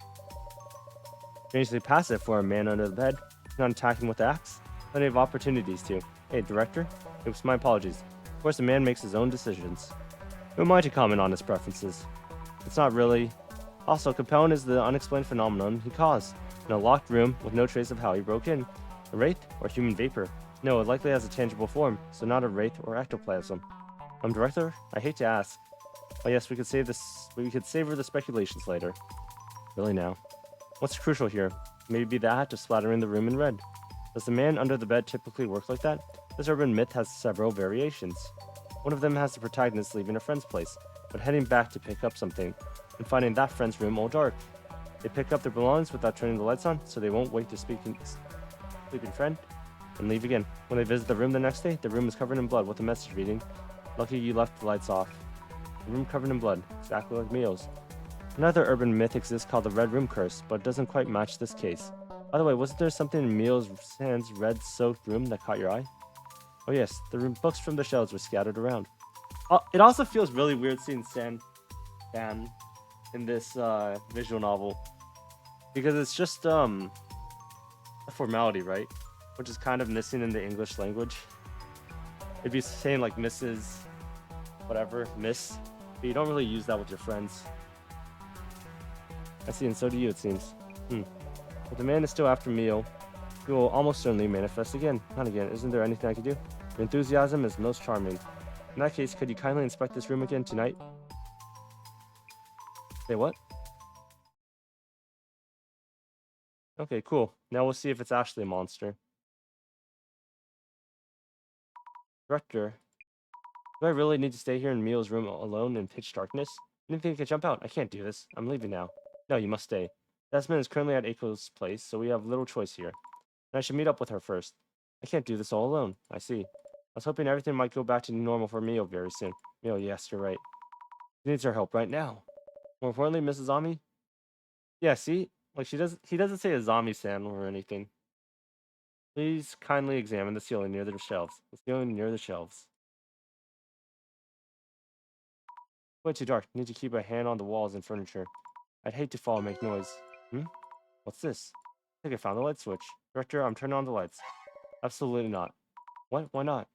Strangely passive for a man under the bed, not attacking with the axe. Plenty of opportunities to. Hey, director? Oops, my apologies. Of course, the man makes his own decisions. Who am I to comment on his preferences? It's not really. Also, Capone is the unexplained phenomenon he caused, in a locked room with no trace of how he broke in. A wraith or human vapor? No, it likely has a tangible form, so not a wraith or ectoplasm. Director? I hate to ask. Oh yes, we could savor the speculations later. Really now. What's crucial here? Maybe the act of splattering the room in red. Does the man under the bed typically work like that? This urban myth has several variations. One of them has the protagonist leaving a friend's place, but heading back to pick up something, and finding that friend's room all dark. They pick up their belongings without turning the lights on, so they won't wake their sleeping friend, and leave again. When they visit the room the next day, the room is covered in blood with a message reading, "Lucky you left the lights off." The room covered in blood, exactly like Mio's. Another urban myth exists called the Red Room Curse, but it doesn't quite match this case. By the way, wasn't there something in Mio's red-soaked room that caught your eye? Oh yes, the books from the shelves were scattered around. It also feels really weird seeing San in this visual novel, because it's just a formality, right? Which is kind of missing in the English language. It'd be saying like Mrs. whatever, Miss, but you don't really use that with your friends. I see, and so do you, it seems. But the man is still after Mio. He will almost certainly manifest again. Not again. Isn't there anything I can do? Your enthusiasm is most charming. In that case, could you kindly inspect this room again tonight? Say what? Okay, cool. Now we'll see if it's actually a monster. Director, do I really need to stay here in Mio's room alone in pitch darkness? You think I could jump out? I can't do this. I'm leaving now. No, you must stay. Desmond is currently at Aiko's place, so we have little choice here. And I should meet up with her first. I can't do this all alone. I see. I was hoping everything might go back to normal for Mio very soon. Mio, yes, you're right. He needs our help right now. More importantly, Mrs. Ami? Yeah, see? Like he doesn't say Azami-san or anything. Please kindly examine the ceiling near the shelves. The ceiling near the shelves. Way too dark. Need to keep a hand on the walls and furniture. I'd hate to fall and make noise. What's this? I think I found the light switch. Director, I'm turning on the lights. Absolutely not. What? Why not?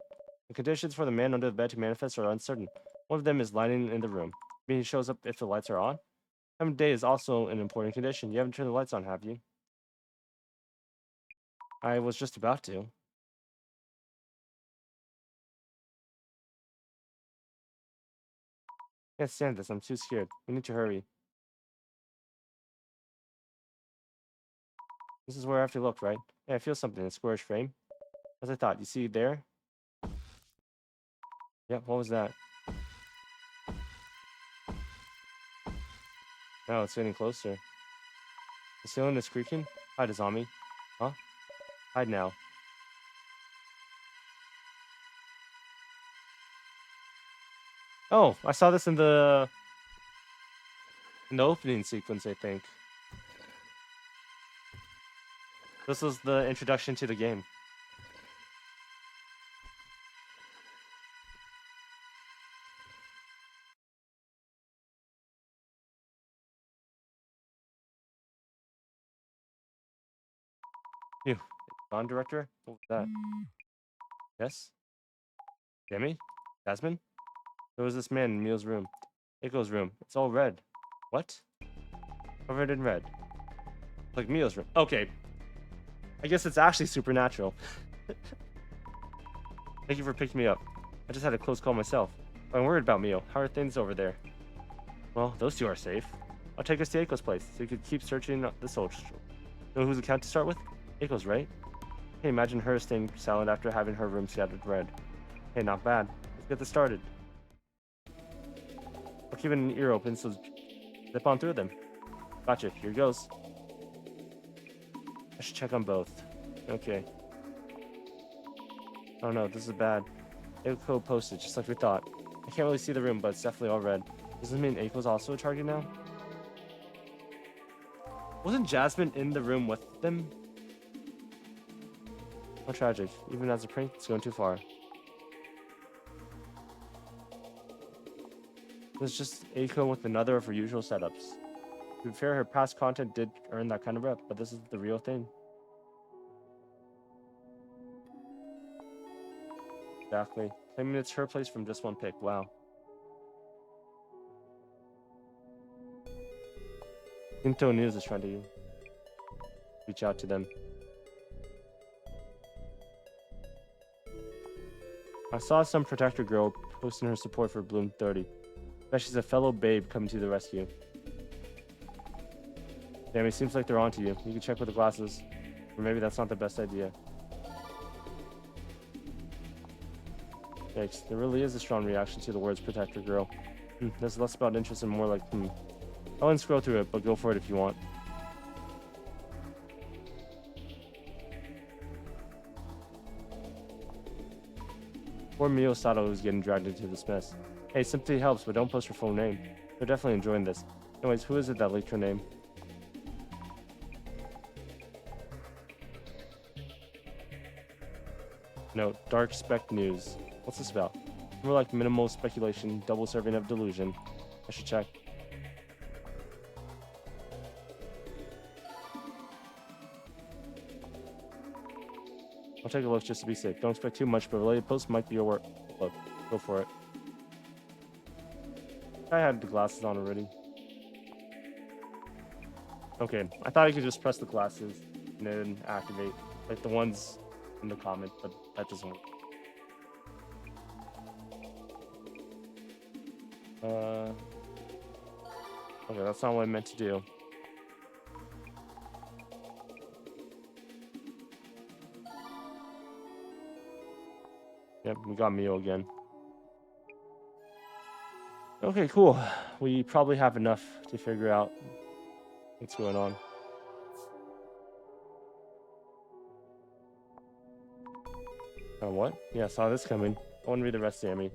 The conditions for the man under the bed to manifest are uncertain. One of them is lighting in the room. Meaning he shows up if the lights are on? Time of day is also an important condition. You haven't turned the lights on, have you? I was just about to. I can't stand this. I'm too scared. We need to hurry. This is where I have to look, right? Yeah, I feel something in a squarish frame. As I thought. You see there? Yep, what was that? Oh, it's getting closer. The ceiling is creaking? Hide, Azami. Huh? Hide now. Oh, I saw this in the opening sequence, I think. This was the introduction to the game. You, Bond director? What was that? Yes? Jamie? Jasmine? There was this man in Mio's room. Eiko's room. It's all red. What? Covered in red. Like Mio's room. Okay. I guess it's actually supernatural. Thank you for picking me up. I just had a close call myself. I'm worried about Mio. How are things over there? Well, those two are safe. I'll take us to Eiko's place so you could keep searching the social. Know whose account to start with? Eiko's, right? Hey, imagine her staying silent after having her room scattered red. Hey, not bad. Let's get this started. I'll keep an ear open, so zip on through them. Gotcha, here goes. I should check on both. Okay. Oh no, this is bad. Eiko posted, just like we thought. I can't really see the room, but it's definitely all red. Does this mean Eiko's also a target now? Wasn't Jasmine in the room with them? How tragic. Even as a prank, it's going too far. It's just Eiko with another of her usual setups. To be fair, her past content did earn that kind of rep, but this is the real thing. Exactly. Claiming it's her place from just one pick. Wow. Into News is trying to reach out to them. I saw some protector girl posting her support for Bloom 30. Bet she's a fellow babe coming to the rescue. Damn, it seems like they're onto you. You can check with the glasses. Or maybe that's not the best idea. Yikes, there really is a strong reaction to the words protector girl. There's less about interest and more like, I wouldn't scroll through it, but go for it if you want. Poor Mio Sato is getting dragged into this mess. Hey, sympathy helps, but don't post your full name. They're definitely enjoying this. Anyways, who is it that leaked her name? No, Dark Spec News. What's this about? More like minimal speculation, double serving of delusion. I should check. I'll take a look just to be safe. Don't expect too much, but related posts might be your work. Look, go for it. I had the glasses on already. Okay, I thought I could just press the glasses and then activate, like the ones in the comment, but that doesn't work. Okay, that's not what I meant to do. Yep, we got Mio again. Okay, cool. We probably have enough to figure out what's going on. Oh, what? Yeah, I saw this coming. I want to read the rest, Sammy.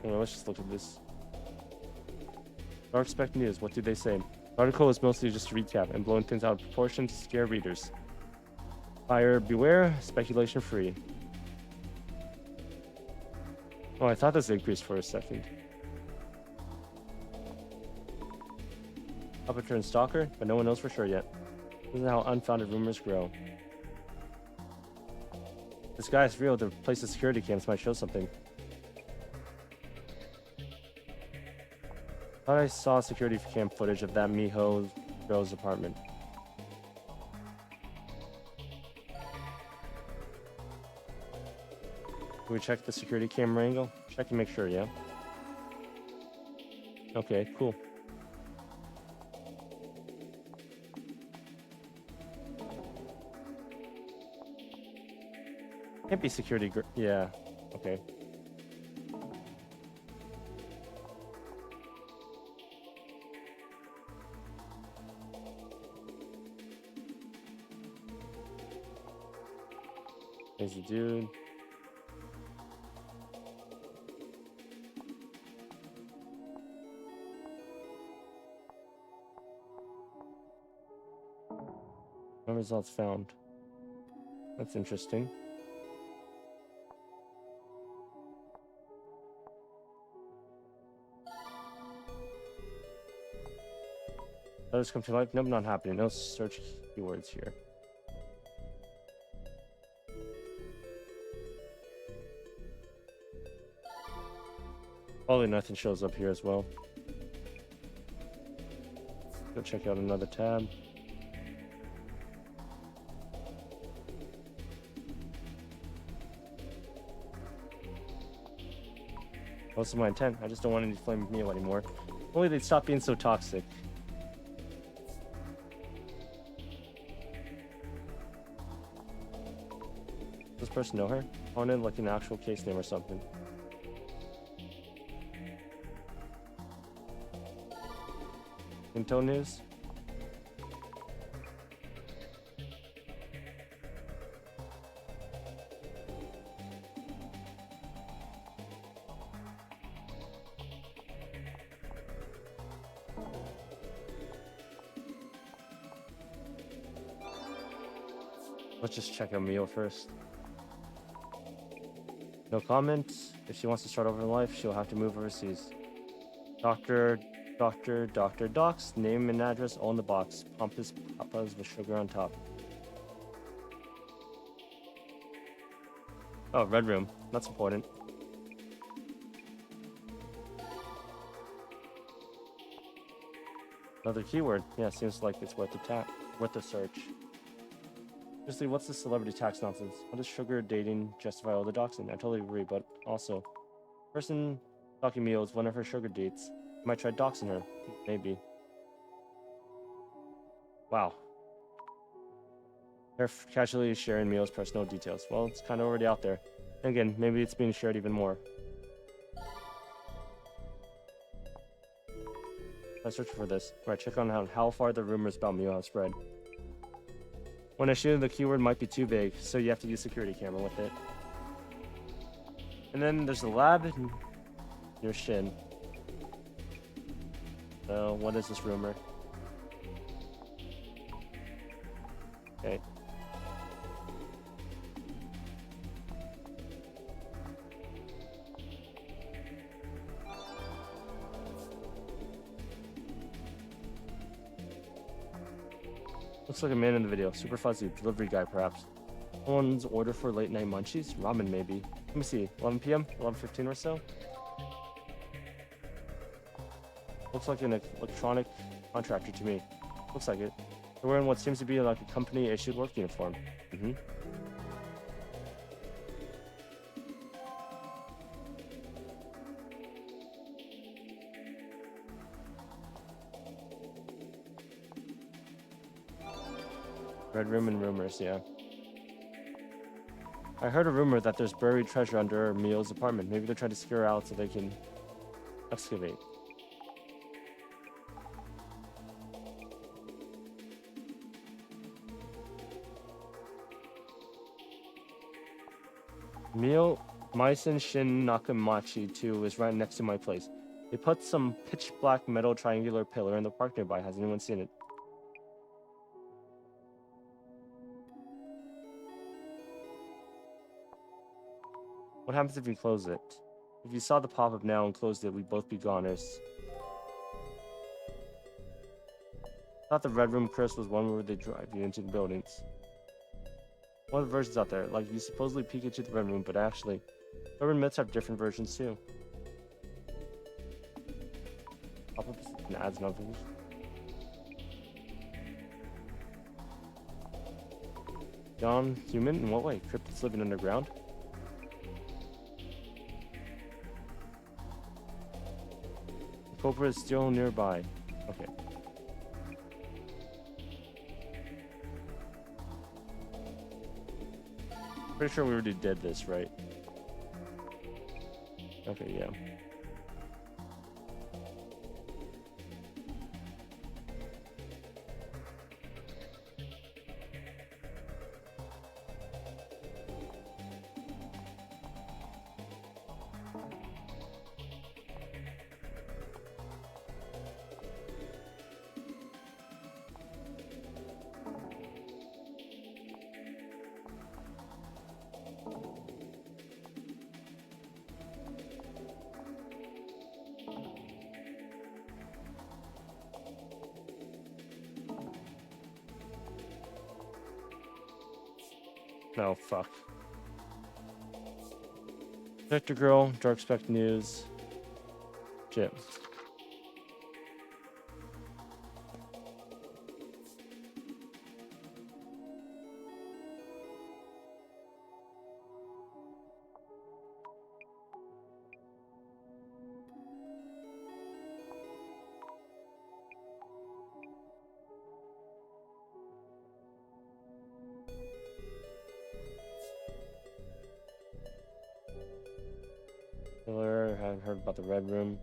Anyway, let's just look at this. Dark Spec News, what did they say? The article is mostly just a recap and blowing things out of proportion to scare readers. Buyer beware, speculation free. Oh, I thought this increased for a second. Puppet turned stalker, but no one knows for sure yet. This is how unfounded rumors grow. This guy is real. The place's security cams might show something. Thought I saw security cam footage of that Miho girl's apartment. Can we check the security camera angle? Check and make sure, yeah? Okay, cool. Can't be security. Yeah, okay. There's the dude. No results found. That's interesting. Others come to life. Nope, not happening. No search keywords here. Probably nothing shows up here as well. Go check out another tab. Most of my intent. I just don't want any flame meal anymore. Only they'd stop being so toxic. Does this person know her? On it like an actual case name or something. Info news. Let's just check out Mio first. No comment. If she wants to start over in life, she'll have to move overseas. Doctor, docs, name and address all in the box. Pompous papas with sugar on top. Oh, red room. That's important. Another keyword. Yeah, seems like it's worth a search. Seriously, what's this celebrity tax nonsense? How does sugar dating justify all the doxing? I totally agree, but also, person talking Mio is one of her sugar dates. I might try doxing her. Maybe. Wow. They're casually sharing Mio's personal details. Well, it's kind of already out there. And again, maybe it's being shared even more. Let's search for this. Right, check on how far the rumors about Mio have spread. When I shoot, the keyword might be too vague, so you have to use security camera with it. And then there's the lab and your shin. So, what is this rumor? Okay. Looks like a man in the video. Super fuzzy. Delivery guy, perhaps. Someone's order for late night munchies? Ramen, maybe. Let me see. 11 p.m? 11:15 or so? Looks like an electronic contractor to me. Looks like it. They're wearing what seems to be like a company-issued work uniform. Red room and rumors, yeah. I heard a rumor that there's buried treasure under Mio's apartment. Maybe they're trying to scare her out so they can excavate. Mio Maisen Shin Nakamachi 2 is right next to my place. They put some pitch black metal triangular pillar in the park nearby. Has anyone seen it? What happens if we close it? If you saw the pop-up now and closed it, we'd both be goners. Thought the Red Room curse was one where they drive you into the buildings. One of the versions out there, like you supposedly peek into the Red Room, but actually, urban myths have different versions too. Pop-ups and ads and others. Gone human? In what way? Cryptids living underground? Cobra is still nearby. Okay. Pretty sure we already did this, right? Okay, yeah. Oh, fuck. Vector Girl, Dark Spec News. Shit. Killer, I haven't heard about the Red Room.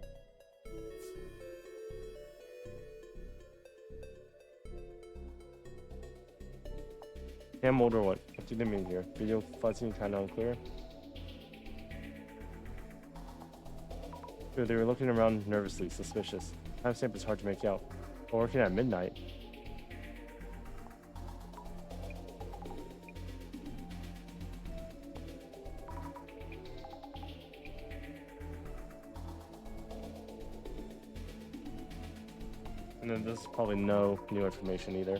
Cam mode or what? What do they mean here? Video fuzzy, kind of unclear. Dude, they were looking around nervously, suspicious. Timestamp is hard to make out. We're working at midnight. And then there's probably no new information either.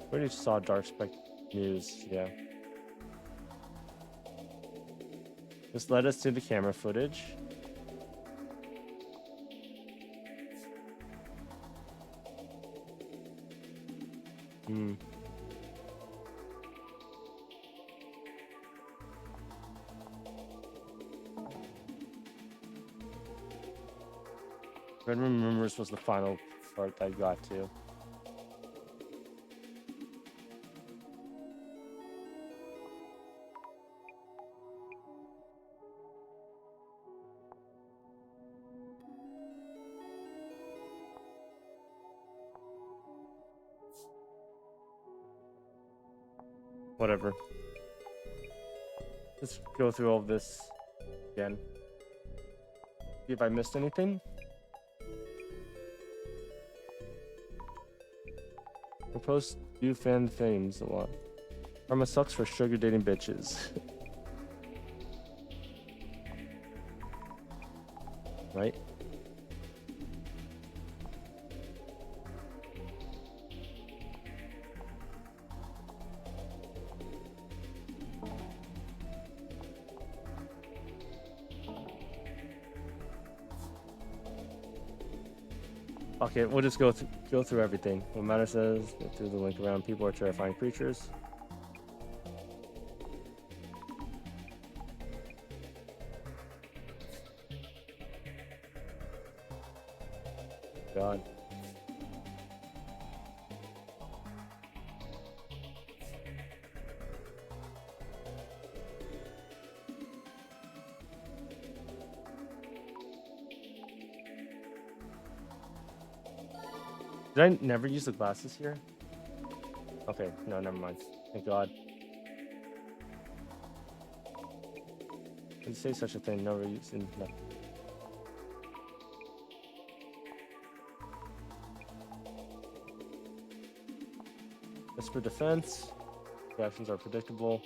We already saw Dark Spec News, yeah. Just led us to the camera footage. Red Room Rumors was the final part I got to. Whatever. Let's go through all this again. See if I missed anything. Post new fan themes a lot. Karma sucks for sugar dating bitches. Right? Okay, we'll just go through everything. What Matter says, go through the link around. People are terrifying creatures. God. Did I never use the glasses here? Okay, no, never mind. Thank God. Did say such a thing? Never using. No. As for defense, reactions are predictable.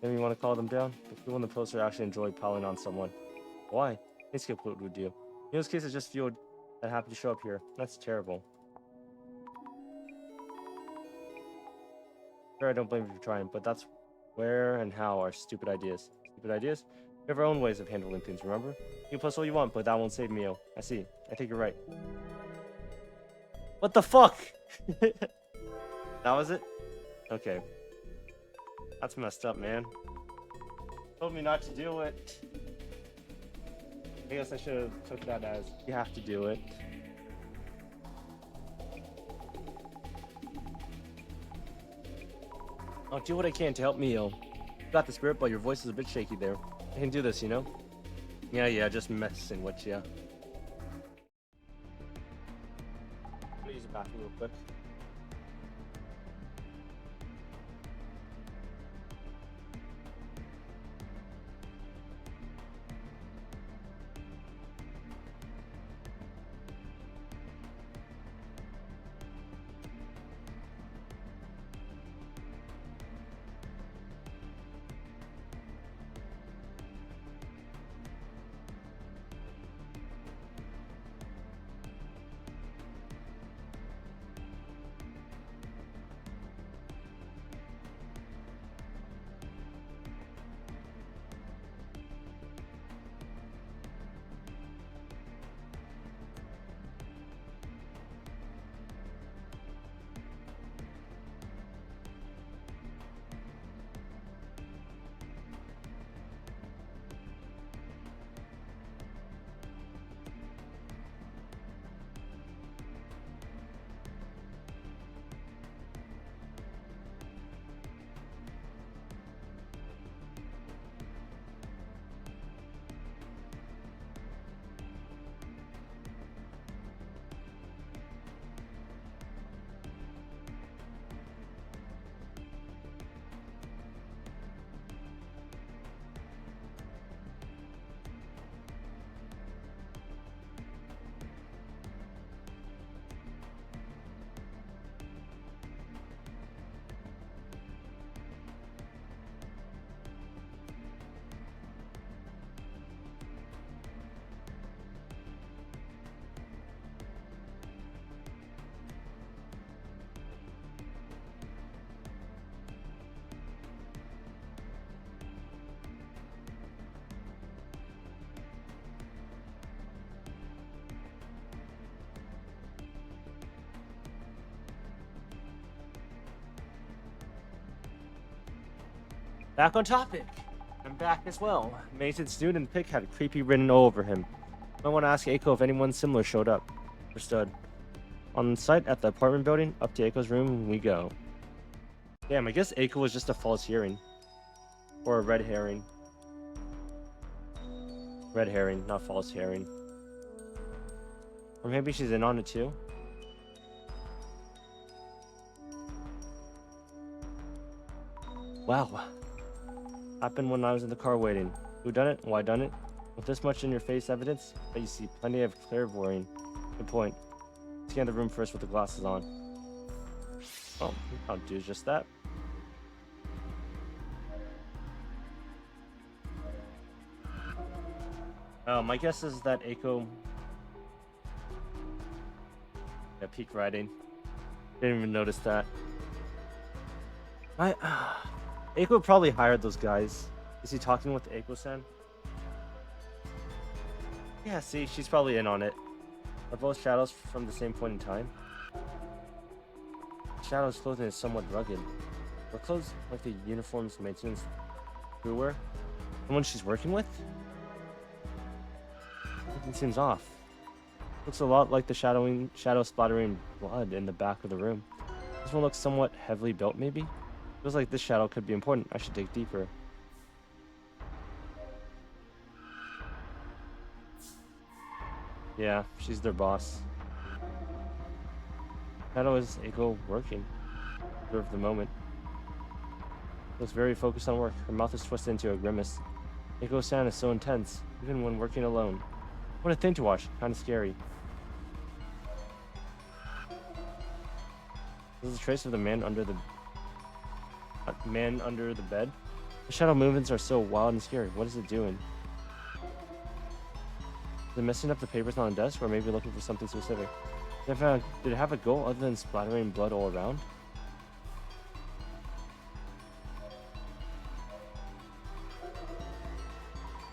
Maybe you want to call them down? The people in the poster actually enjoy piling on someone. Why? They skip what would do. In this case, I just feel that happened to show up here. That's terrible. Sure, I don't blame you for trying, but that's where and how are stupid ideas. Stupid ideas? We have our own ways of handling things, remember? You plus all you want, but that won't save Mio. I see. I think you're right. What the fuck? That was it? Okay. That's messed up, man. Told me not to do it. I guess I should have took that as you have to do it. I'll do what I can to help Mio. You got the spirit, but your voice is a bit shaky there. I can do this, you know? Yeah, just messing with ya. I'm gonna use the bathroom real quick. Back on topic. I'm back as well. Mason's student pic had creepy written all over him. I want to ask Aiko if anyone similar showed up. Understood. On site at the apartment building, up to Aiko's room we go. Damn, I guess Aiko was just a false hearing. Or a red herring. Red herring, not false herring. Or maybe she's in on it too. Wow. Happened when I was in the car waiting. Who done it? Why done it? With this much in your face evidence, I you see plenty of clairvoying. Good point. Scan the room first with the glasses on. Oh, I'll do just that. My guess is that Aiko... Yeah, peak riding. Didn't even notice that. Aiko probably hired those guys. Is he talking with Aiko-san? Yeah, see, she's probably in on it. Are both shadows from the same point in time? Shadow's clothing is somewhat rugged. Her clothes like the uniforms maintenance crew wear? Someone she's working with? Something seems off. Looks a lot like the shadow splattering blood in the back of the room. This one looks somewhat heavily built, maybe? Feels like this shadow could be important. I should dig deeper. Yeah, she's their boss. Shadow is Aiko working. Observe the moment. Looks very focused on work. Her mouth is twisted into a grimace. Aiko-san is so intense, even when working alone. What a thing to watch. Kind of scary. This is a trace of the man under the bed. The shadow movements are so wild and scary. What is it doing? Is it messing up the papers on the desk, or maybe looking for something specific? Did it have a goal other than splattering blood all around?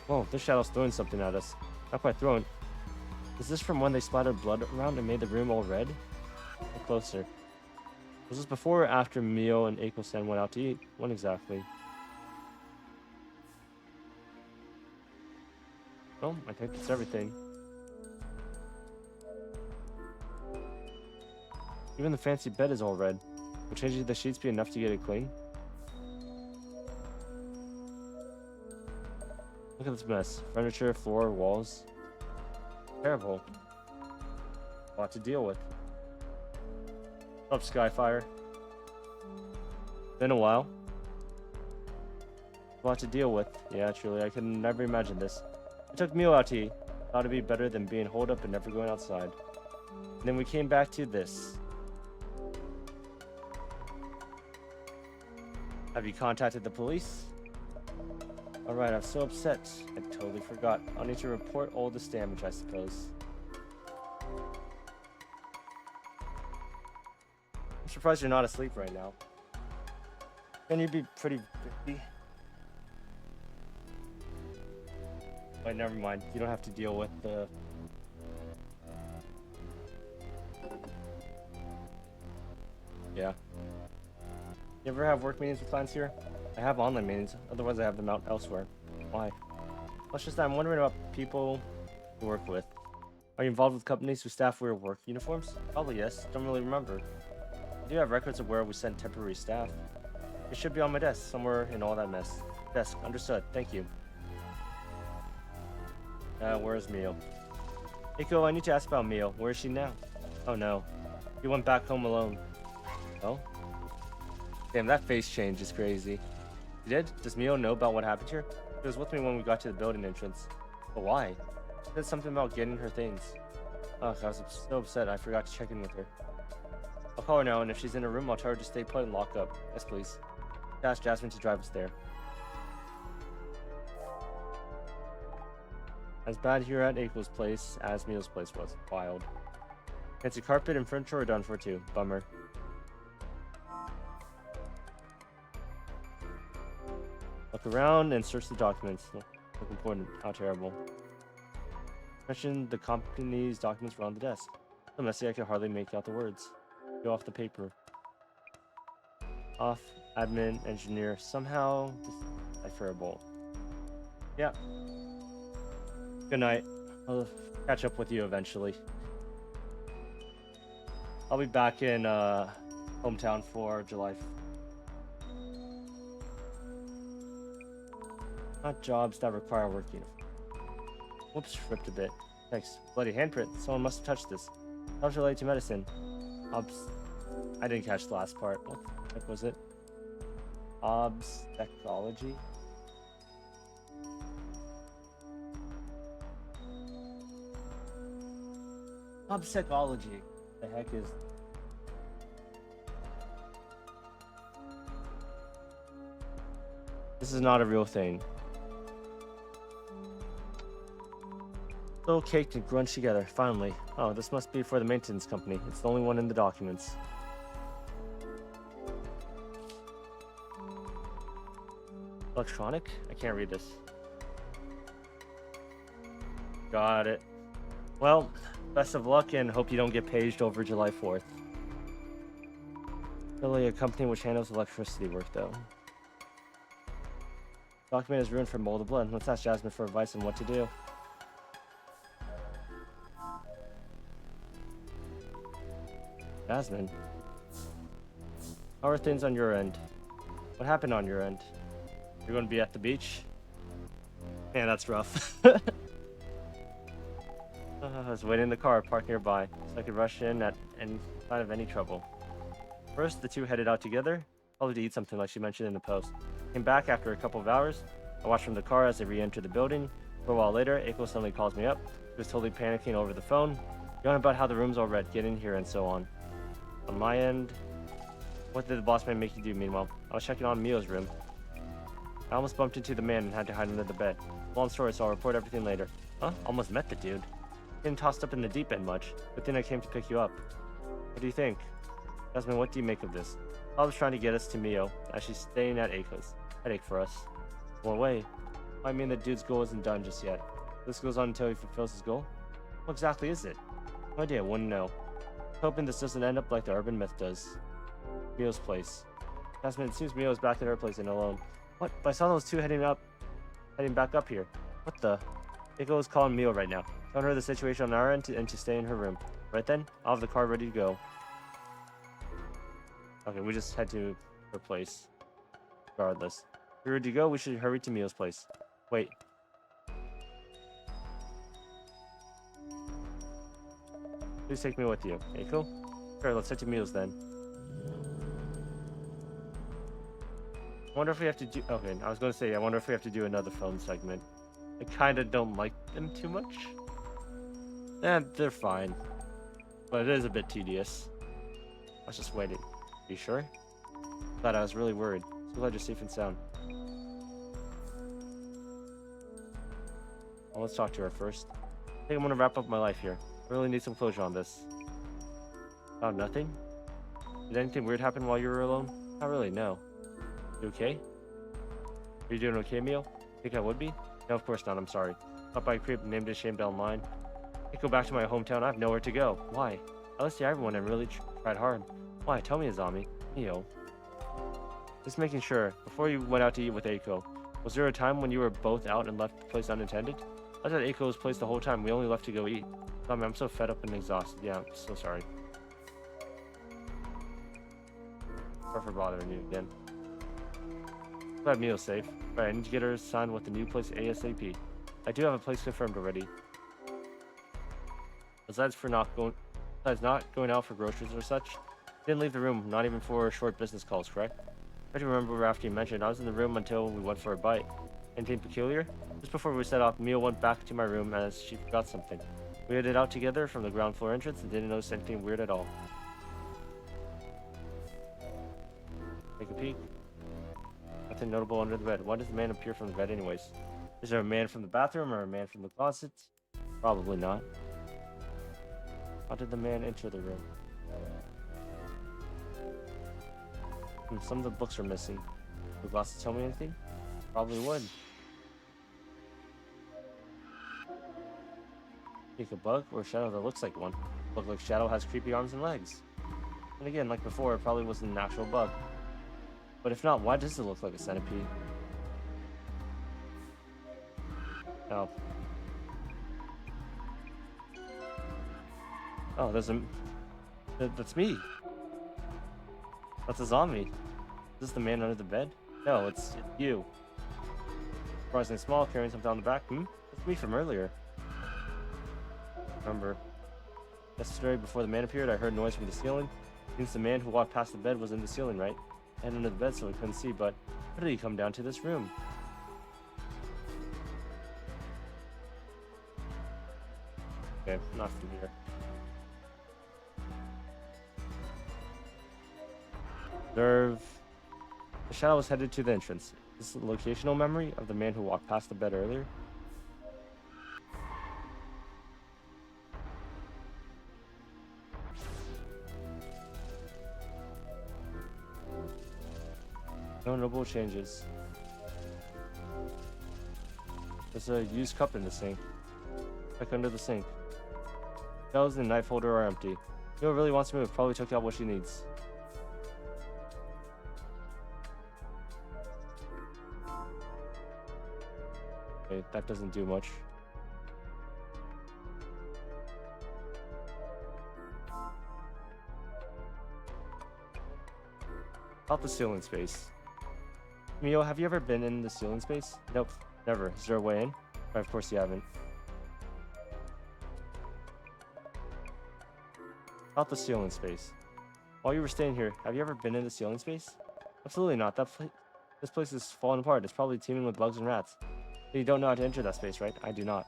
Whoa, this shadow's throwing something at us. Not quite throwing. Is this from when they splattered blood around and made the room all red? Look closer. Was this before or after Mio and Aiko-san went out to eat? When exactly? Oh, I think that's everything. Even the fancy bed is all red. Will changing the sheets be enough to get it clean? Look at this mess. Furniture, floor, walls. Terrible. A lot to deal with. What's up, Skyfire? Been a while. A lot to deal with. Yeah, truly, I could never imagine this. I took Mio out to eat. Thought it'd be better than being holed up and never going outside. And then we came back to this. Have you contacted the police? Alright, I'm so upset. I totally forgot. I'll need to report all this damage, I suppose. I'm surprised you're not asleep right now. Can you be pretty busy? Wait, never mind. You don't have to deal with the... Yeah. You ever have work meetings with clients here? I have online meetings, otherwise I have them out elsewhere. Why? Well, it's just that I'm wondering about people you work with. Are you involved with companies whose staff wear work uniforms? Probably yes. Don't really remember. I do have records of where we send temporary staff. It should be on my desk, somewhere in all that mess. Desk, understood. Thank you. Where's Mio? Aiko, I need to ask about Mio. Where is she now? Oh no. He went back home alone. Oh? Damn, that face change is crazy. You did? Does Mio know about what happened here? She was with me when we got to the building entrance. But why? She said something about getting her things. Oh, I was so upset I forgot to check in with her. I'll call her now, and if she's in her room, I'll tell her to stay put and lock up. Yes, please. Ask Jasmine to drive us there. As bad here at Aiko's place as Mio's place was. Wild. Fancy carpet and furniture are done for too. Bummer. Look around and search the documents. Look important. How terrible. Mention the company's documents were on the desk. So messy I could hardly make out the words. Go off the paper. Off, admin, engineer, somehow decipherable. Yeah. Good night. I'll catch up with you eventually. I'll be back in hometown for July. Not jobs that require work uniform. Whoops, ripped a bit. Thanks. Bloody handprint. Someone must have touched this. Jobs related to medicine. I didn't catch the last part. What the heck was it? Obstetrology? Obstetrology. The heck is... This is not a real thing. Little caked and grunched together, finally. Oh, this must be for the maintenance company. It's the only one in the documents. Electronic? I can't read this. Got it. Well, best of luck and hope you don't get paged over July 4th. Really a company which handles electricity work, though. Document is ruined for molded blood. Let's ask Jasmine for advice on what to do. Jasmine? How are things on your end? What happened on your end? You're going to be at the beach? Man, that's rough. I was waiting in the car, parked nearby, so I could rush in at any sign of any trouble. First, the two headed out together, probably to eat something like she mentioned in the post. Came back after a couple of hours. I watched from the car as they re-entered the building. For a while later, Eiko suddenly calls me up. He was totally panicking over the phone, yelling about how the room's all red, get in here, and so on. On my end, what did the boss man make you do meanwhile? I was checking on Mio's room. I almost bumped into the man and had to hide under the bed. Long story, so I'll report everything later. Huh? Almost met the dude. Getting tossed up in the deep end much. Good thing I came to pick you up. What do you think? Jasmine, what do you make of this? I was trying to get us to Mio, as she's staying at Eiko's. Headache for us. Well, wait. I mean the dude's goal isn't done just yet. This goes on until he fulfills his goal? What exactly is it? No idea, wouldn't know. Hoping this doesn't end up like the urban myth does. Mio's place. Jasmine, it seems Mio's back at her place and alone. What? But I saw those two heading back up here. What the? Eiko is calling Mio right now. Telling her the situation on our end and to stay in her room. Right then, I'll have the car ready to go. Okay, we just head to her place. Regardless. If we're ready to go, we should hurry to Mio's place. Wait. Please take me with you. Eiko? Sure, let's head to Mio's then. I wonder if we have to do... Okay, I was going to say, I wonder if we have to do another phone segment. I kind of don't like them too much. They're fine. But it is a bit tedious. I was just waiting. Are you sure? Glad I was really worried. So glad you're safe and sound. Well, let's talk to her first. I think I'm gonna wrap up my life here. I really need some closure on this. Oh, nothing? Did anything weird happen while you were alone? Not really, no. You okay? Are you doing okay, Mio? Think I would be? No, of course not, I'm sorry. Thought by a creep named and shamed online. I can't go back to my hometown, I have nowhere to go. Why? I listened to everyone and really tried hard. Why? Tell me, Azami. Mio. Just making sure, before you went out to eat with Eiko, was there a time when you were both out and left the place unattended? I was at Eiko's place the whole time, we only left to go eat. Azami, I'm so fed up and exhausted. Yeah, I'm so sorry. Sorry for bothering you again. Glad Mio's safe. Right, I need to get her signed with the new place ASAP. I do have a place confirmed already. Besides not going out for groceries or such, didn't leave the room, not even for short business calls, correct? I do remember after you mentioned, I was in the room until we went for a bite. Anything peculiar? Just before we set off, Mio went back to my room as she forgot something. We headed out together from the ground floor entrance and didn't notice anything weird at all. Take a peek. Nothing notable under the bed. Why does the man appear from the bed anyways? Is there a man from the bathroom or a man from the closet? Probably not. How did the man enter the room? Some of the books are missing. Would glasses tell me anything? Probably would. Think a bug or a shadow that looks like one. Look like shadow has creepy arms and legs. And again, like before, it probably wasn't an actual bug. But if not, why does it look like a centipede? Oh. Oh, that's me. That's a zombie. Is this the man under the bed? No, it's you. Surprisingly small, carrying something on the back. That's me from earlier. Remember, yesterday before the man appeared, I heard noise from the ceiling. Means the man who walked past the bed was in the ceiling, right? And under the bed, so we couldn't see. But how did he come down to this room? Okay, not from here. Observe. The shadow was headed to the entrance. This is the locational memory of the man who walked past the bed earlier. No notable changes. There's a used cup in the sink. Check under the sink. Shelves and the knife holder are empty. Mio really wants to move. Probably took out what she needs. Okay, that doesn't do much. About the ceiling space. Mio, have you ever been in the ceiling space? Nope, never. Is there a way in? Of course you haven't. About the ceiling space. While you were staying here, have you ever been in the ceiling space? Absolutely not. This place is falling apart. It's probably teeming with bugs and rats. You don't know how to enter that space, right? I do not.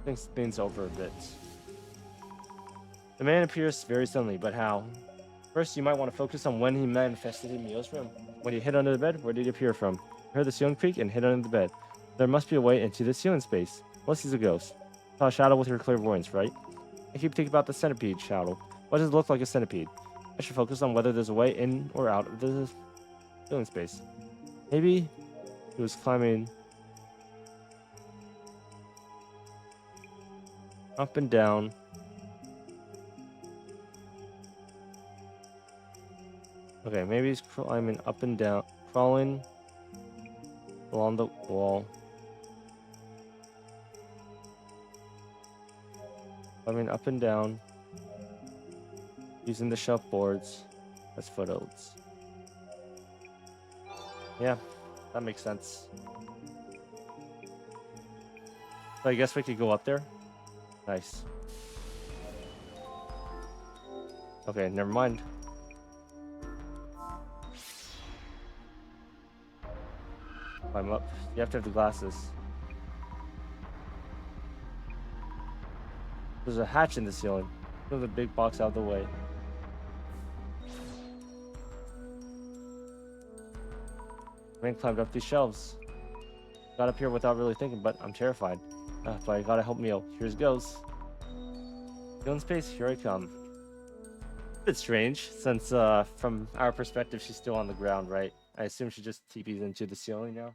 Think things over a bit. The man appears very suddenly, but how? First, you might want to focus on when he manifested in Mio's room. When he hid under the bed, where did he appear from? I heard the ceiling creak and hid under the bed. There must be a way into the ceiling space. Unless he's a ghost. Saw a shadow with your clairvoyance, right? I keep thinking about the centipede shadow. Why does it look like a centipede? I should focus on whether there's a way in or out of the ceiling space. Maybe he was climbing up and down. Okay, maybe he's climbing up and down, crawling along the wall. Climbing up and down. Using the shelf boards as footholds. Yeah, that makes sense. So I guess we could go up there. Nice. Okay, never mind. Climb up. You have to have the glasses. There's a hatch in the ceiling. Move the big box out of the way. Man climbed up these shelves. Got up here without really thinking, but I'm terrified. But I gotta help Mio. Here's goes. Ceiling space, here I come. A bit strange, since from our perspective, she's still on the ground, right? I assume she just TP's into the ceiling now.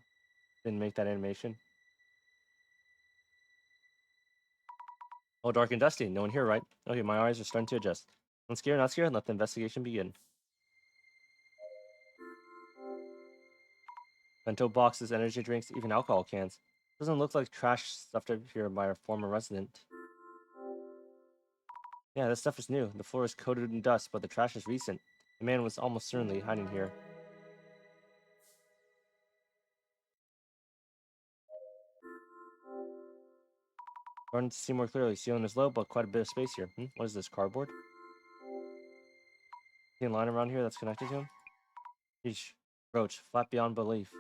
Didn't make that animation. Oh, dark and dusty. No one here, right? Okay, my eyes are starting to adjust. Not scared, not scared. Let the investigation begin. Bento boxes, energy drinks, even alcohol cans. Doesn't look like trash stuffed up here by a former resident. Yeah, this stuff is new. The floor is coated in dust, but the trash is recent. The man was almost certainly hiding here. Starting to see more clearly. Ceiling is low, but quite a bit of space here. What is this, cardboard? See a line around here that's connected to him? Eesh. Roach, flat beyond belief.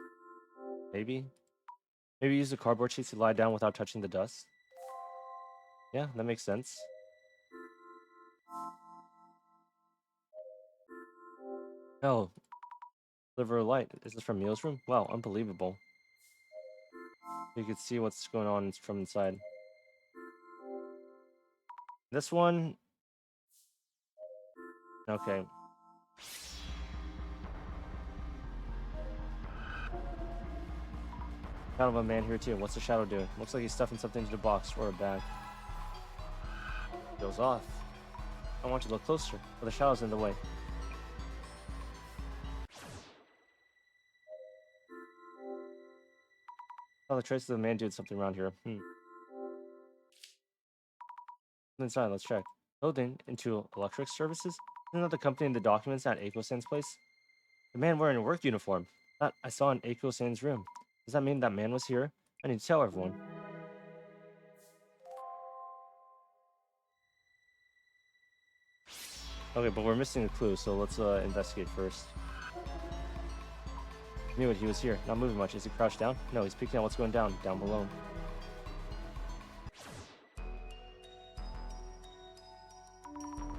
Maybe? Maybe use the cardboard sheets to lie down without touching the dust? Yeah, that makes sense. Oh, sliver of light. Is this from Mio's room? Wow, unbelievable. You can see what's going on from inside. This one... Okay. Shadow of a man here too. What's the shadow doing? Looks like he's stuffing something into the box or a bag. Goes off. I want you to look closer, but the shadow's in the way. Oh, the traces of a man doing something around here. Inside, let's check. Loading into electric services? Isn't that the company in the documents at Eiko-san's place? The man wearing a work uniform. That I saw in Eiko-san's room. Does that mean that man was here? I need to tell everyone. Okay, but we're missing a clue, so let's investigate first. I knew it, he was here. Not moving much. Is he crouched down? No, he's peeking at what's going down below.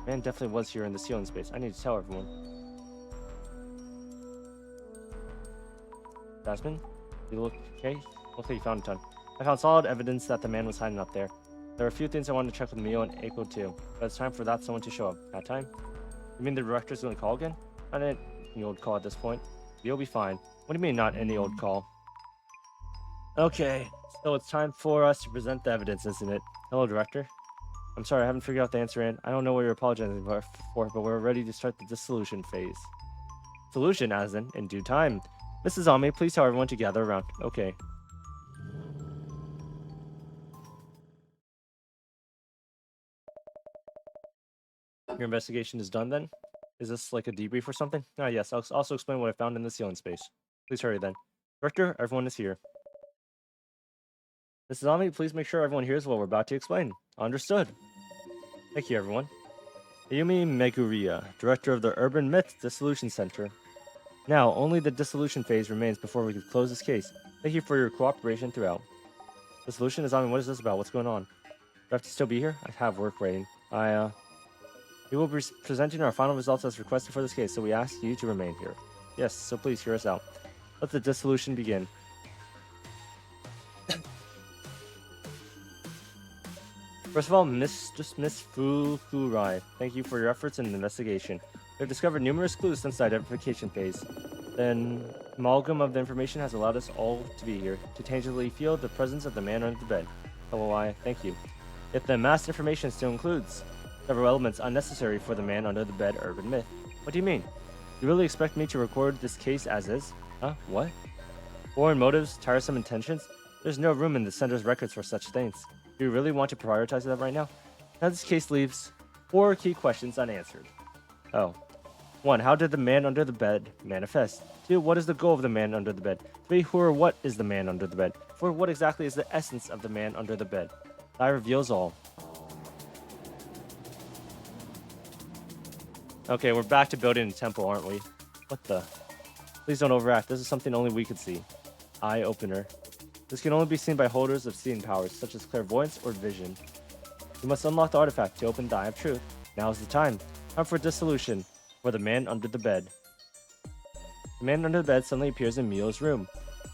Man definitely was here in the ceiling space. I need to tell everyone. Jasmine? You look okay? Looks like you found a ton. I found solid evidence that the man was hiding up there. There are a few things I wanted to check with Mio and Eiko too, but it's time for someone to show up. That time? You mean the director's going to call again? Not any old call at this point. You'll be fine. What do you mean, not any old call? Okay, so it's time for us to present the evidence, isn't it? Hello, director. I'm sorry, I haven't figured out the answer in. I don't know what you're apologizing for, but we're ready to start the dissolution phase. Solution, as in due time. Mrs. Ami, please tell everyone to gather around. Okay. Your investigation is done then? Is this like a debrief or something? Ah, yes, I'll also explain what I found in the ceiling space. Please hurry then. Director, everyone is here. Mrs. Ami, please make sure everyone hears what we're about to explain. Understood. Thank you, everyone. Ayumi Meguriya, Director of the Urban Myth Dissolution Center. Now, only the dissolution phase remains before we can close this case. Thank you for your cooperation throughout. Dissolution is on. What is this about? What's going on? Do I have to still be here? I have work waiting. We will be presenting our final results as requested for this case, so we ask you to remain here. Yes, so please hear us out. Let the dissolution begin. First of all, Miss Fukurai, thank you for your efforts in the investigation. We have discovered numerous clues since the identification phase. The amalgam of the information has allowed us all to be here, to tangibly feel the presence of the man under the bed. LOI, thank you. Yet the amassed information still includes several elements unnecessary for the man under the bed urban myth. What do you mean? You really expect me to record this case as is? Huh? What? Foreign motives, tiresome intentions? There's no room in the center's records for such things. Do you really want to prioritize that right now? Now this case leaves 4 key questions unanswered. Oh. 1. How did the man under the bed manifest? 2. What is the goal of the man under the bed? 3. Who or what is the man under the bed? 4. What exactly is the essence of the man under the bed? That reveals all. Okay, we're back to building a temple, aren't we? What the? Please don't overact. This is something only we could see. Eye opener. This can only be seen by holders of seeing powers, such as clairvoyance or vision. You must unlock the artifact to open the Eye of Truth. Now is the time. Time for dissolution. For the man under the bed. The man under the bed suddenly appears in Mio's room,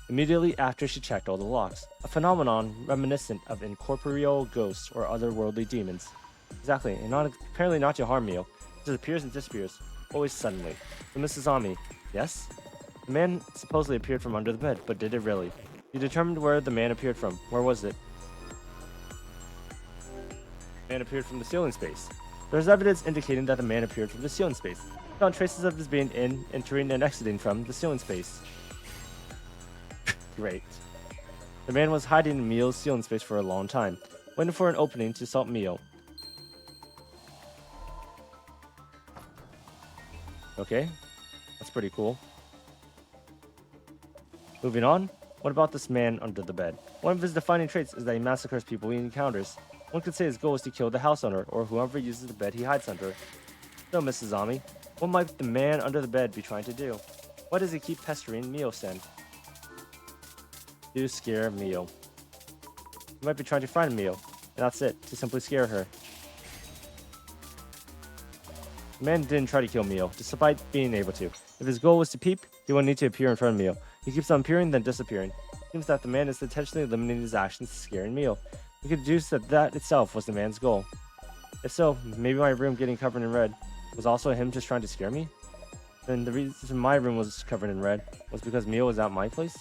immediately after she checked all the locks. A phenomenon reminiscent of incorporeal ghosts or otherworldly demons. Exactly, and apparently not to harm Mio. It just appears and disappears, always suddenly. So Mrs. Ami, yes? The man supposedly appeared from under the bed, but did it really? You determined where the man appeared from. Where was it? The man appeared from the ceiling space. There is evidence indicating that the man appeared from the ceiling space. We found traces of his being in, entering, and exiting from the ceiling space. Great. The man was hiding in Mio's ceiling space for a long time, waiting for an opening to assault Mio. Okay, that's pretty cool. Moving on. What about this man under the bed? One of his defining traits is that he massacres people he encounters. One could say his goal is to kill the house owner, or whoever uses the bed he hides under. So, Mrs. Ami, what might the man under the bed be trying to do? Why does he keep pestering Mio-sen? To scare Mio. He might be trying to frighten Mio, and that's it, to simply scare her. The man didn't try to kill Mio, despite being able to. If his goal was to peep, he wouldn't need to appear in front of Mio. He keeps on appearing, then disappearing. It seems that the man is intentionally limiting his actions to scaring Mio. We could deduce that that itself was the man's goal. If so, maybe my room getting covered in red was also him just trying to scare me? Then the reason my room was covered in red was because Mio was at my place?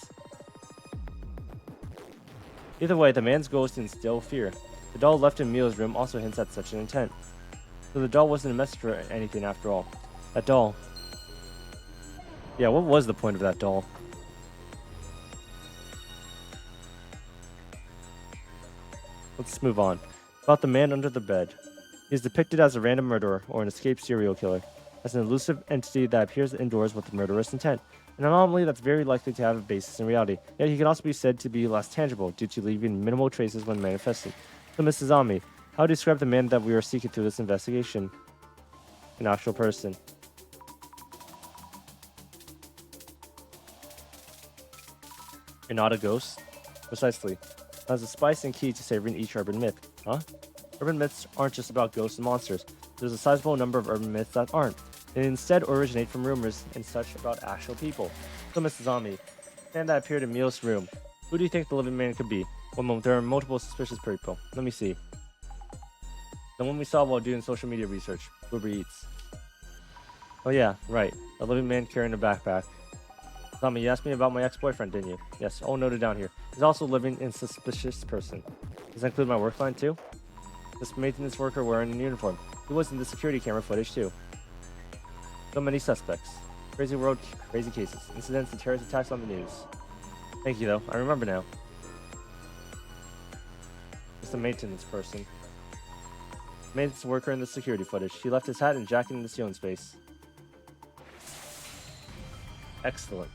Either way, the man's goal is to instill fear. The doll left in Mio's room also hints at such an intent. So the doll wasn't a message or anything after all. That doll. Yeah, what was the point of that doll? Let's move on. About the man under the bed. He is depicted as a random murderer or an escaped serial killer, as an elusive entity that appears indoors with murderous intent, an anomaly that's very likely to have a basis in reality. Yet he can also be said to be less tangible due to leaving minimal traces when manifesting. So, Mrs. Ami, how do you describe the man that we are seeking through this investigation? An actual person. You're not a ghost? Precisely. As a spice and key to savoring each urban myth. Huh? Urban myths aren't just about ghosts and monsters. There's a sizable number of urban myths that aren't. They instead originate from rumors and such about actual people. So, Mrs. Ami, the man that appeared in Mio's room. Who do you think the living man could be? One moment, there are multiple suspicious people. Let me see. The one we saw while doing social media research. Uber Eats. Oh yeah, right. A living man carrying a backpack. Tommy, you asked me about my ex-boyfriend, didn't you? Yes, all noted down here. He's also living in suspicious person. Does that include my work line too? This maintenance worker wearing a uniform. He was in the security camera footage too. So many suspects. Crazy world, crazy cases. Incidents and terrorist attacks on the news. Thank you though, I remember now. It's a maintenance person. Maintenance worker in the security footage. He left his hat and jacket in the ceiling space. Excellent.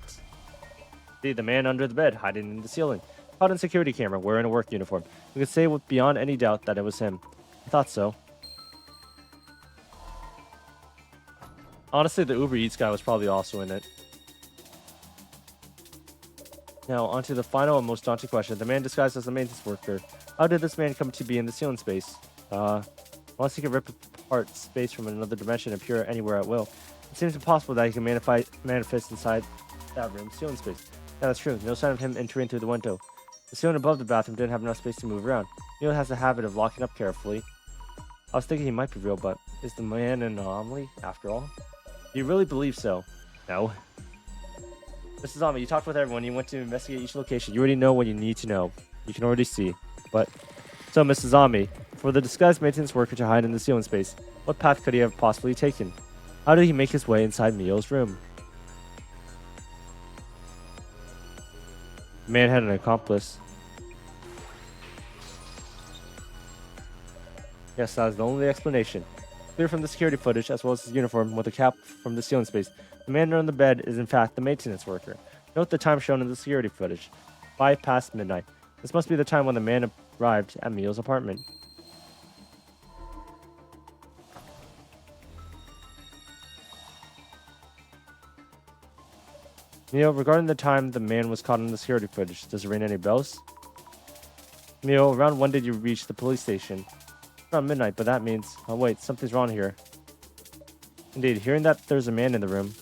See, the man under the bed, hiding in the ceiling. Caught in security camera, wearing a work uniform. We could say with beyond any doubt that it was him. I thought so. Honestly, the Uber Eats guy was probably also in it. Now, on to the final and most daunting question. The man disguised as a maintenance worker. How did this man come to be in the ceiling space? Unless he could rip apart space from another dimension and appear anywhere at will. It seems impossible that he can manifest inside that room's ceiling space. Yeah, that's true. No sign of him entering through the window. The ceiling above the bathroom didn't have enough space to move around. Neil has a habit of locking up carefully. I was thinking he might be real, but is the man an anomaly after all? Do you really believe so? No. Mrs. Ami, you talked with everyone. You went to investigate each location. You already know what you need to know. You can already see. But, so Mrs. Ami, for the disguised maintenance worker to hide in the ceiling space, what path could he have possibly taken? How did he make his way inside Mio's room? The man had an accomplice. Yes, that is the only explanation. Clear from the security footage, as well as his uniform with a cap from the ceiling space, the man on the bed is in fact the maintenance worker. Note the time shown in the security footage. 5 past midnight. This must be the time when the man arrived at Mio's apartment. Mio, regarding the time the man was caught in the security footage, does it ring any bells? Mio, around when did you reach the police station? Around midnight, but that means... Oh wait, something's wrong here. Indeed, hearing that there's a man in the room,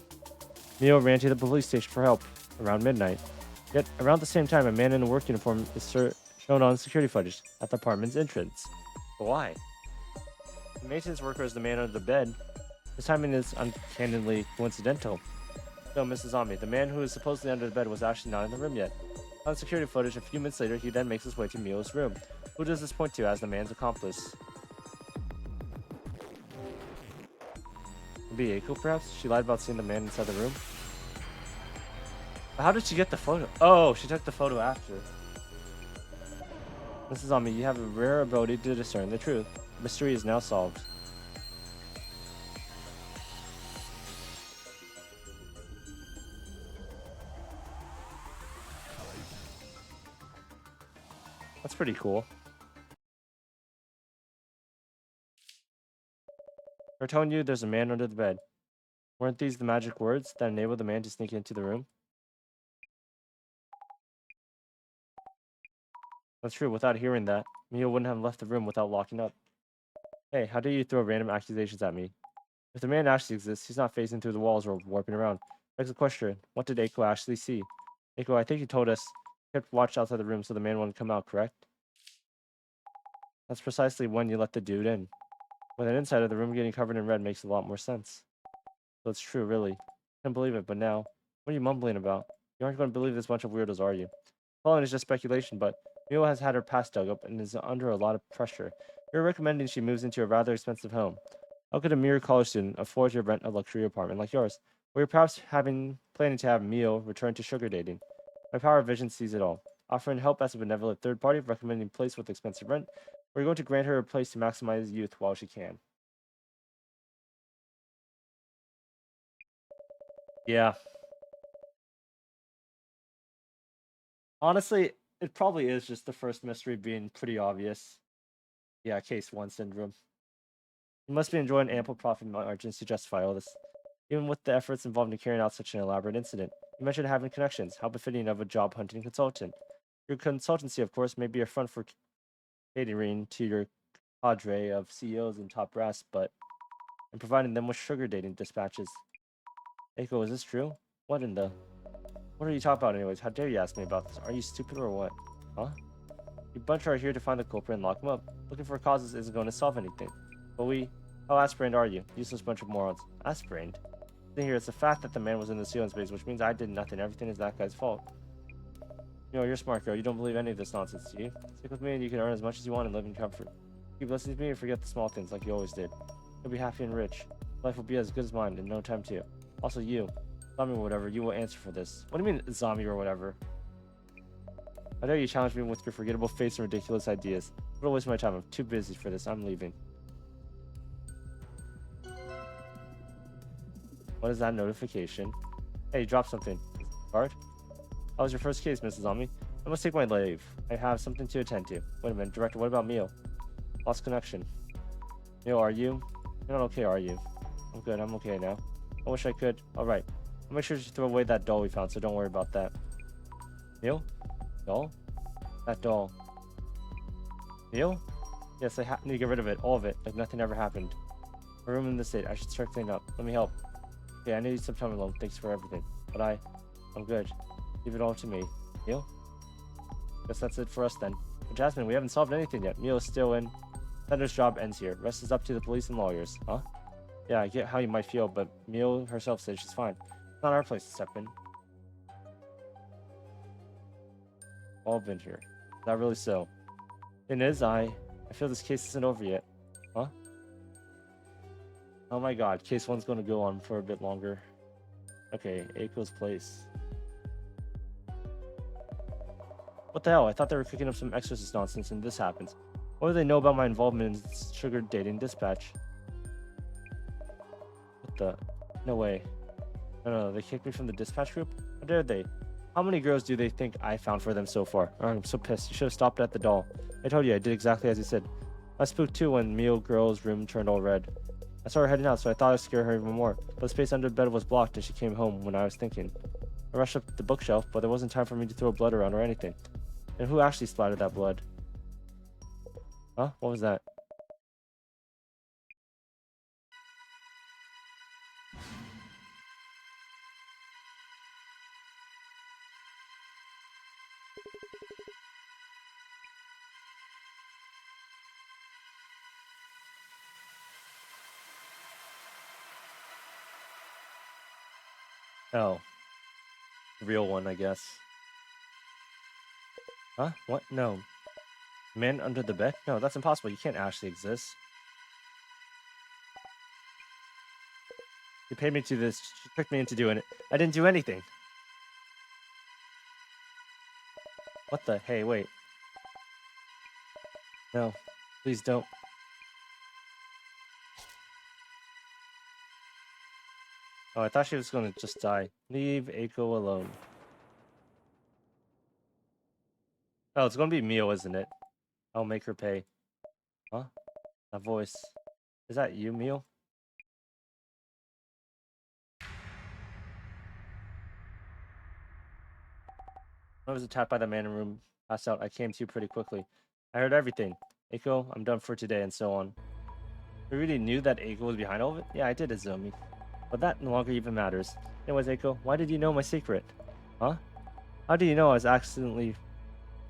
Mio ran to the police station for help, around midnight. Yet, around the same time, a man in a work uniform is shown on security footage at the apartment's entrance. But why? The maintenance worker is the man under the bed. This timing is uncannily coincidental. No, Mrs. Ami, the man who is supposedly under the bed was actually not in the room yet. On security footage, a few minutes later, he then makes his way to Mio's room. Who does this point to as the man's accomplice? Maybe Eiko, perhaps? She lied about seeing the man inside the room? But how did she get the photo? Oh, she took the photo after. Mrs. Ami, you have a rare ability to discern the truth. The mystery is now solved. That's pretty cool. They're telling you there's a man under the bed. Weren't these the magic words that enabled the man to sneak into the room? That's true. Without hearing that, Mio wouldn't have left the room without locking up. Hey, how dare you throw random accusations at me? If the man actually exists, he's not phasing through the walls or warping around. Next question, what did Eiko actually see? Eiko, I think you told us you kept watch outside the room so the man wouldn't come out, correct? That's precisely when you let the dude in. With an insider, the room getting covered in red makes a lot more sense. So it's true, really. Can't believe it, but now, what are you mumbling about? You aren't going to believe this bunch of weirdos, are you? Following is just speculation, but Mio has had her past dug up and is under a lot of pressure. You're recommending she moves into a rather expensive home. How could a mere college student afford to rent a luxury apartment like yours? Or you're perhaps planning to have Mio return to sugar dating. My power of vision sees it all. Offering help as a benevolent third party, recommending a place with expensive rent, or you're going to grant her a place to maximize youth while she can. Yeah. Honestly, it probably is just the first mystery being pretty obvious. Yeah, case 1 syndrome. You must be enjoying ample profit margins to justify all this, even with the efforts involved in carrying out such an elaborate incident. You mentioned having connections, how befitting of a job hunting consultant. Your consultancy, of course, may be a front for catering to your cadre of CEOs and top brass, but and providing them with sugar dating dispatches. Eiko, is this true? What in the... What are you talking about anyways? How dare you ask me about this? Are you stupid or what? Huh? You bunch are here to find the culprit and lock him up. Looking for causes isn't going to solve anything. But we... How aspirained are you? Useless bunch of morons. Aspirained? Here, it's the fact that the man was in the ceiling space, which means I did nothing. Everything is that guy's fault. You know, you're smart, girl. You don't believe any of this nonsense, do you? Stick with me and you can earn as much as you want and live in comfort. Keep listening to me and forget the small things like you always did. You'll be happy and rich. Life will be as good as mine in no time, too. Also, you. Zombie or whatever, you will answer for this. What do you mean, zombie or whatever? I dare you challenge me with your forgettable face and ridiculous ideas. Don't waste my time. I'm too busy for this. I'm leaving. What is that notification? Hey, you dropped something. Card? How was your first case, Mrs. Zombie? I must take my leave. I have something to attend to. Wait a minute, Director, what about Mio? Lost connection. Mio, are you? You're not okay, are you? I'm good, I'm okay now. I wish I could. Alright. I'll make sure to throw away that doll we found, so don't worry about that. Mio? Doll? That doll. Mio? Yes, I need to get rid of it. All of it. Like nothing ever happened. My room in the state. I should start cleaning up. Let me help. Okay, I need some time alone. Thanks for everything. But I'm good. Leave it all to me. Mio? Guess that's it for us then. But Jasmine, we haven't solved anything yet. Mio is still in. Sender's job ends here. Rest is up to the police and lawyers. Huh? Yeah, I get how you might feel, but Mio herself says she's fine. It's not our place to step in. All been here. Is that really so? It is. I feel this case isn't over yet. Huh? Oh my god, case 1's going to go on for a bit longer. Okay, Eiko's place. What the hell? I thought they were cooking up some exorcist nonsense and this happens. What do they know about my involvement in sugar dating dispatch? What the? No way. No, they kicked me from the dispatch group? How dare they? How many girls do they think I found for them so far? Oh, I'm so pissed. You should have stopped at the doll. I told you I did exactly as you said. I spooked too when Mio girl's room turned all red. I saw her heading out, so I thought I'd scare her even more. But the space under the bed was blocked and she came home when I was thinking. I rushed up the bookshelf, but there wasn't time for me to throw blood around or anything. And who actually splattered that blood? Huh? What was that? Oh. Real one, I guess. Huh? What? No. Man under the bed? No, that's impossible. You can't actually exist. You paid me to this. She tricked me into doing it. I didn't do anything. What the? Hey, wait. No. Please don't. Oh, I thought she was going to just die. Leave Eiko alone. Oh, it's going to be Mio, isn't it? I'll make her pay. Huh? That voice. Is that you, Mio? I was attacked by the man in the room. Passed out. I came to you pretty quickly. I heard everything. Eiko, I'm done for today, and so on. You really knew that Eiko was behind all of it? Yeah, I did, Azumi. But that no longer even matters. Anyways, Eiko, why did you know my secret? Huh? How did you know I was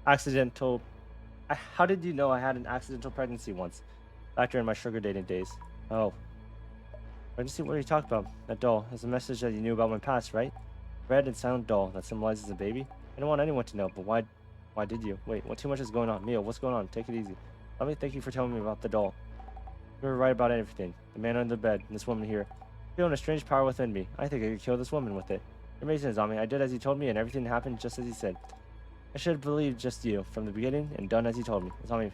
accidental... How did you know I had an accidental pregnancy once? Back during my sugar dating days. Oh. Pregnancy? What are you talking about? That doll is a message that you knew about my past, right? Red and silent doll that symbolizes a baby. I don't want anyone to know, but why Why did you? Wait, what too much is going on? Mio, what's going on? Take it easy. Let me thank you for telling me about the doll. You were right about everything. The man under the bed, and this woman here. Feeling a strange power within me. I think I could kill this woman with it. You're amazing, Zami. I did as you told me, and everything happened just as you said. I should have believed just you from the beginning and done as you told me. Zami.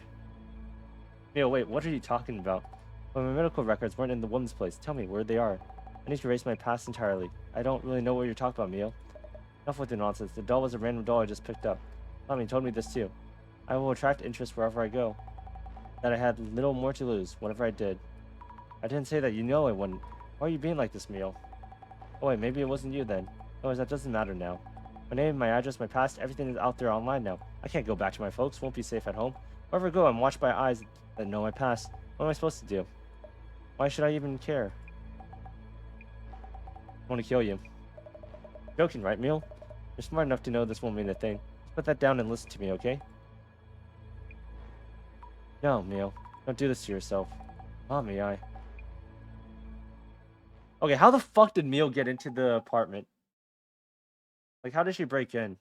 Mio, wait, what are you talking about? Well, my medical records weren't in the woman's place. Tell me where they are. I need to erase my past entirely. I don't really know what you're talking about, Mio. Enough with the nonsense. The doll was a random doll I just picked up. Zami told me this too. I will attract interest wherever I go. That I had little more to lose, whatever I did. I didn't say that, you know I wouldn't. Why are you being like this, Mio? Oh wait, maybe it wasn't you then. Otherwise, that doesn't matter now. My name, my address, my past, everything is out there online now. I can't go back to my folks, won't be safe at home. Wherever I go, I'm watched by eyes that know my past. What am I supposed to do? Why should I even care? I want to kill you. Joking, right, Mio? You're smart enough to know this won't mean a thing. Just put that down and listen to me, okay? No, Mio. Don't do this to yourself. Mommy, Okay, how the fuck did Mio get into the apartment? Like, how did she break in?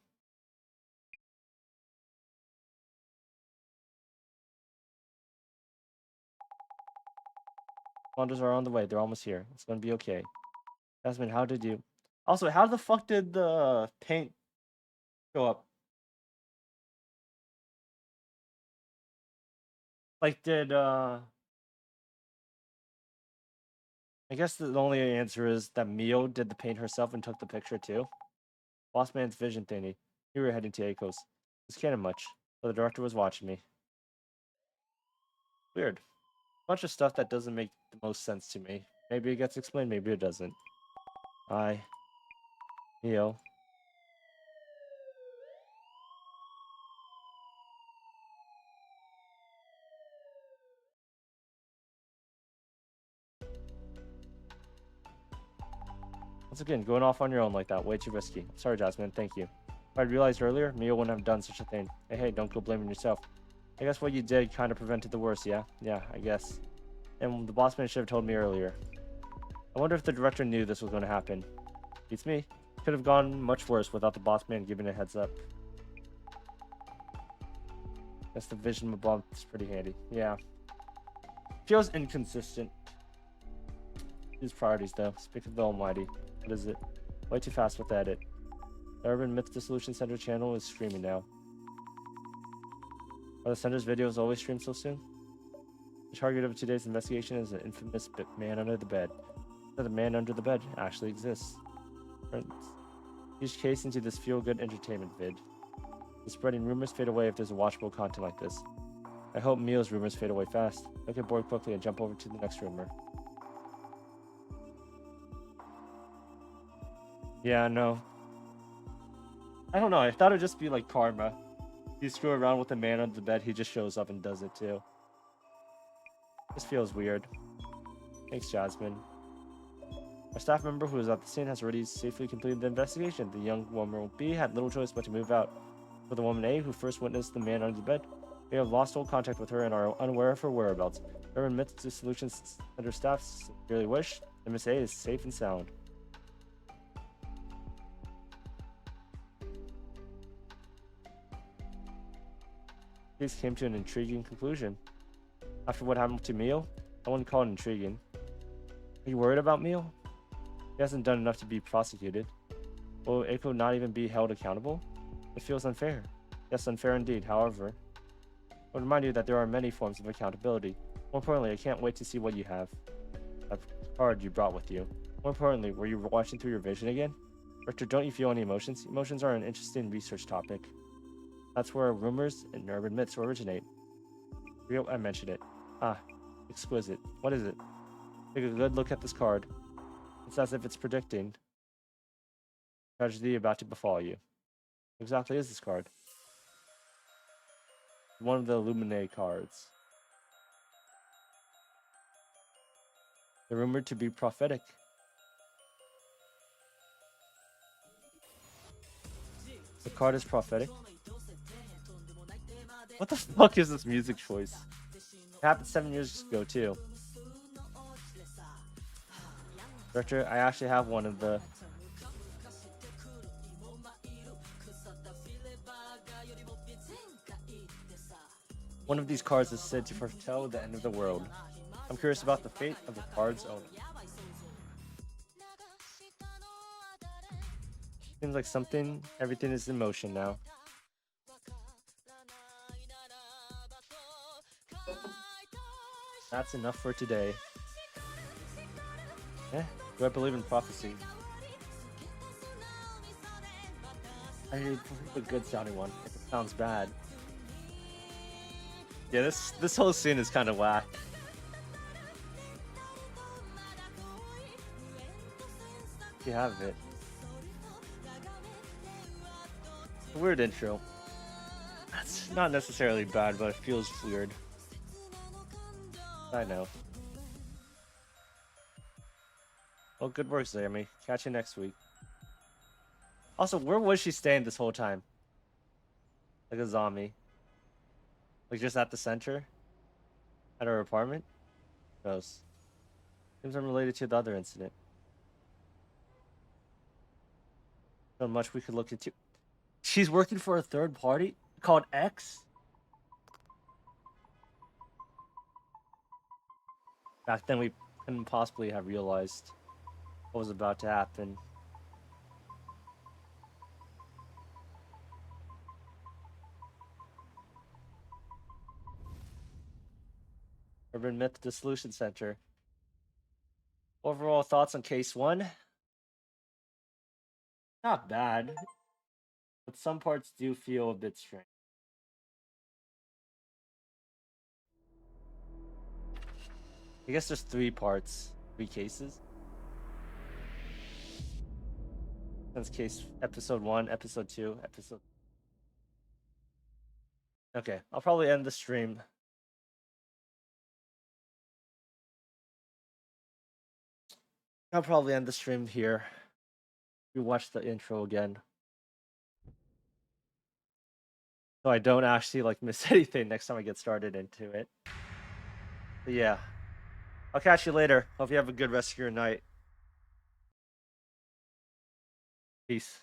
Wonders are on the way. They're almost here. It's gonna be okay. Jasmine, how did you... Also, how the fuck did the paint go up? Like, did, I guess the only answer is that Mio did the paint herself and took the picture too. Boss man's vision thingy. We were heading to Aiko's. This can't much, but the director was watching me. Weird. Bunch of stuff that doesn't make the most sense to me. Maybe it gets explained, maybe it doesn't. Mio. Once again, going off on your own like that, way too risky. Sorry, Jasmine, thank you. If I'd realized earlier, Mio wouldn't have done such a thing. Hey, don't go blaming yourself. I guess what you did kind of prevented the worst, yeah? Yeah, I guess. And the boss man should have told me earlier. I wonder if the director knew this was going to happen. Beats me. Could have gone much worse without the boss man giving a heads up. Guess the vision above is pretty handy. Yeah. Feels inconsistent. His priorities, though. Speak of the Almighty. What is it? Way too fast with the edit. The Urban Myth Dissolution Center channel is streaming now. Are the center's videos always streamed so soon? The target of today's investigation is an infamous man under the bed. That the man under the bed actually exists. Each case into this feel-good entertainment vid. The spreading rumors fade away if there's a watchable content like this. I hope Mio's rumors fade away fast. I'll get bored quickly and jump over to the next rumor. Yeah, no. I don't know. I thought it'd just be like karma. You screw around with the man under the bed, he just shows up and does it too. This feels weird. Thanks, Jasmine. A staff member who was at the scene has already safely completed the investigation. The young woman B had little choice but to move out. For the woman A, who first witnessed the man under the bed, we have lost all contact with her and are unaware of her whereabouts. Urban Myth Dissolution Center staff sincerely wish that Miss A is safe and sound. These came to an intriguing conclusion. After what happened to Mio, I wouldn't call it intriguing. Are you worried about Mio? He hasn't done enough to be prosecuted. Will Eiko not even be held accountable? It feels unfair. Yes, unfair indeed. However, I would remind you that there are many forms of accountability. More importantly, I can't wait to see what you have. That card you brought with you. More importantly, were you watching through your vision again? Richter, don't you feel any emotions? Emotions are an interesting research topic. That's where rumors and urban myths originate. I mentioned it. Ah, exquisite. What is it? Take a good look at this card. It's as if it's predicting tragedy about to befall you. What exactly is this card? One of the Illuminae cards. They're rumored to be prophetic. The card is prophetic. What the fuck is this music choice? It happened 7 years ago too. Director, I actually have one of the... One of these cards is said to foretell the end of the world. I'm curious about the fate of the card's owner. Seems like everything is in motion now. That's enough for today. Do I believe in prophecy? I believe a good sounding one, if it sounds bad. Yeah, this whole scene is kind of whack. You have it. Weird intro. That's not necessarily bad, but it feels weird. I know. Well, good work, Zami. Catch you next week. Also, where was she staying this whole time? Like a zombie. Like just at the center? At her apartment? Gross. Seems unrelated to the other incident. So much we could look into. She's working for a third party called X? Back then we couldn't possibly have realized what was about to happen. Urban Myth Dissolution Center. Overall thoughts on case 1? Not bad, but some parts do feel a bit strange. I guess there's 3 parts, 3 cases. That's case episode 1, episode 2, episode. Okay, I'll probably end the stream. I'll probably end the stream here. You watch the intro again. So I don't actually like miss anything next time I get started into it. But yeah. I'll catch you later. Hope you have a good rest of your night. Peace.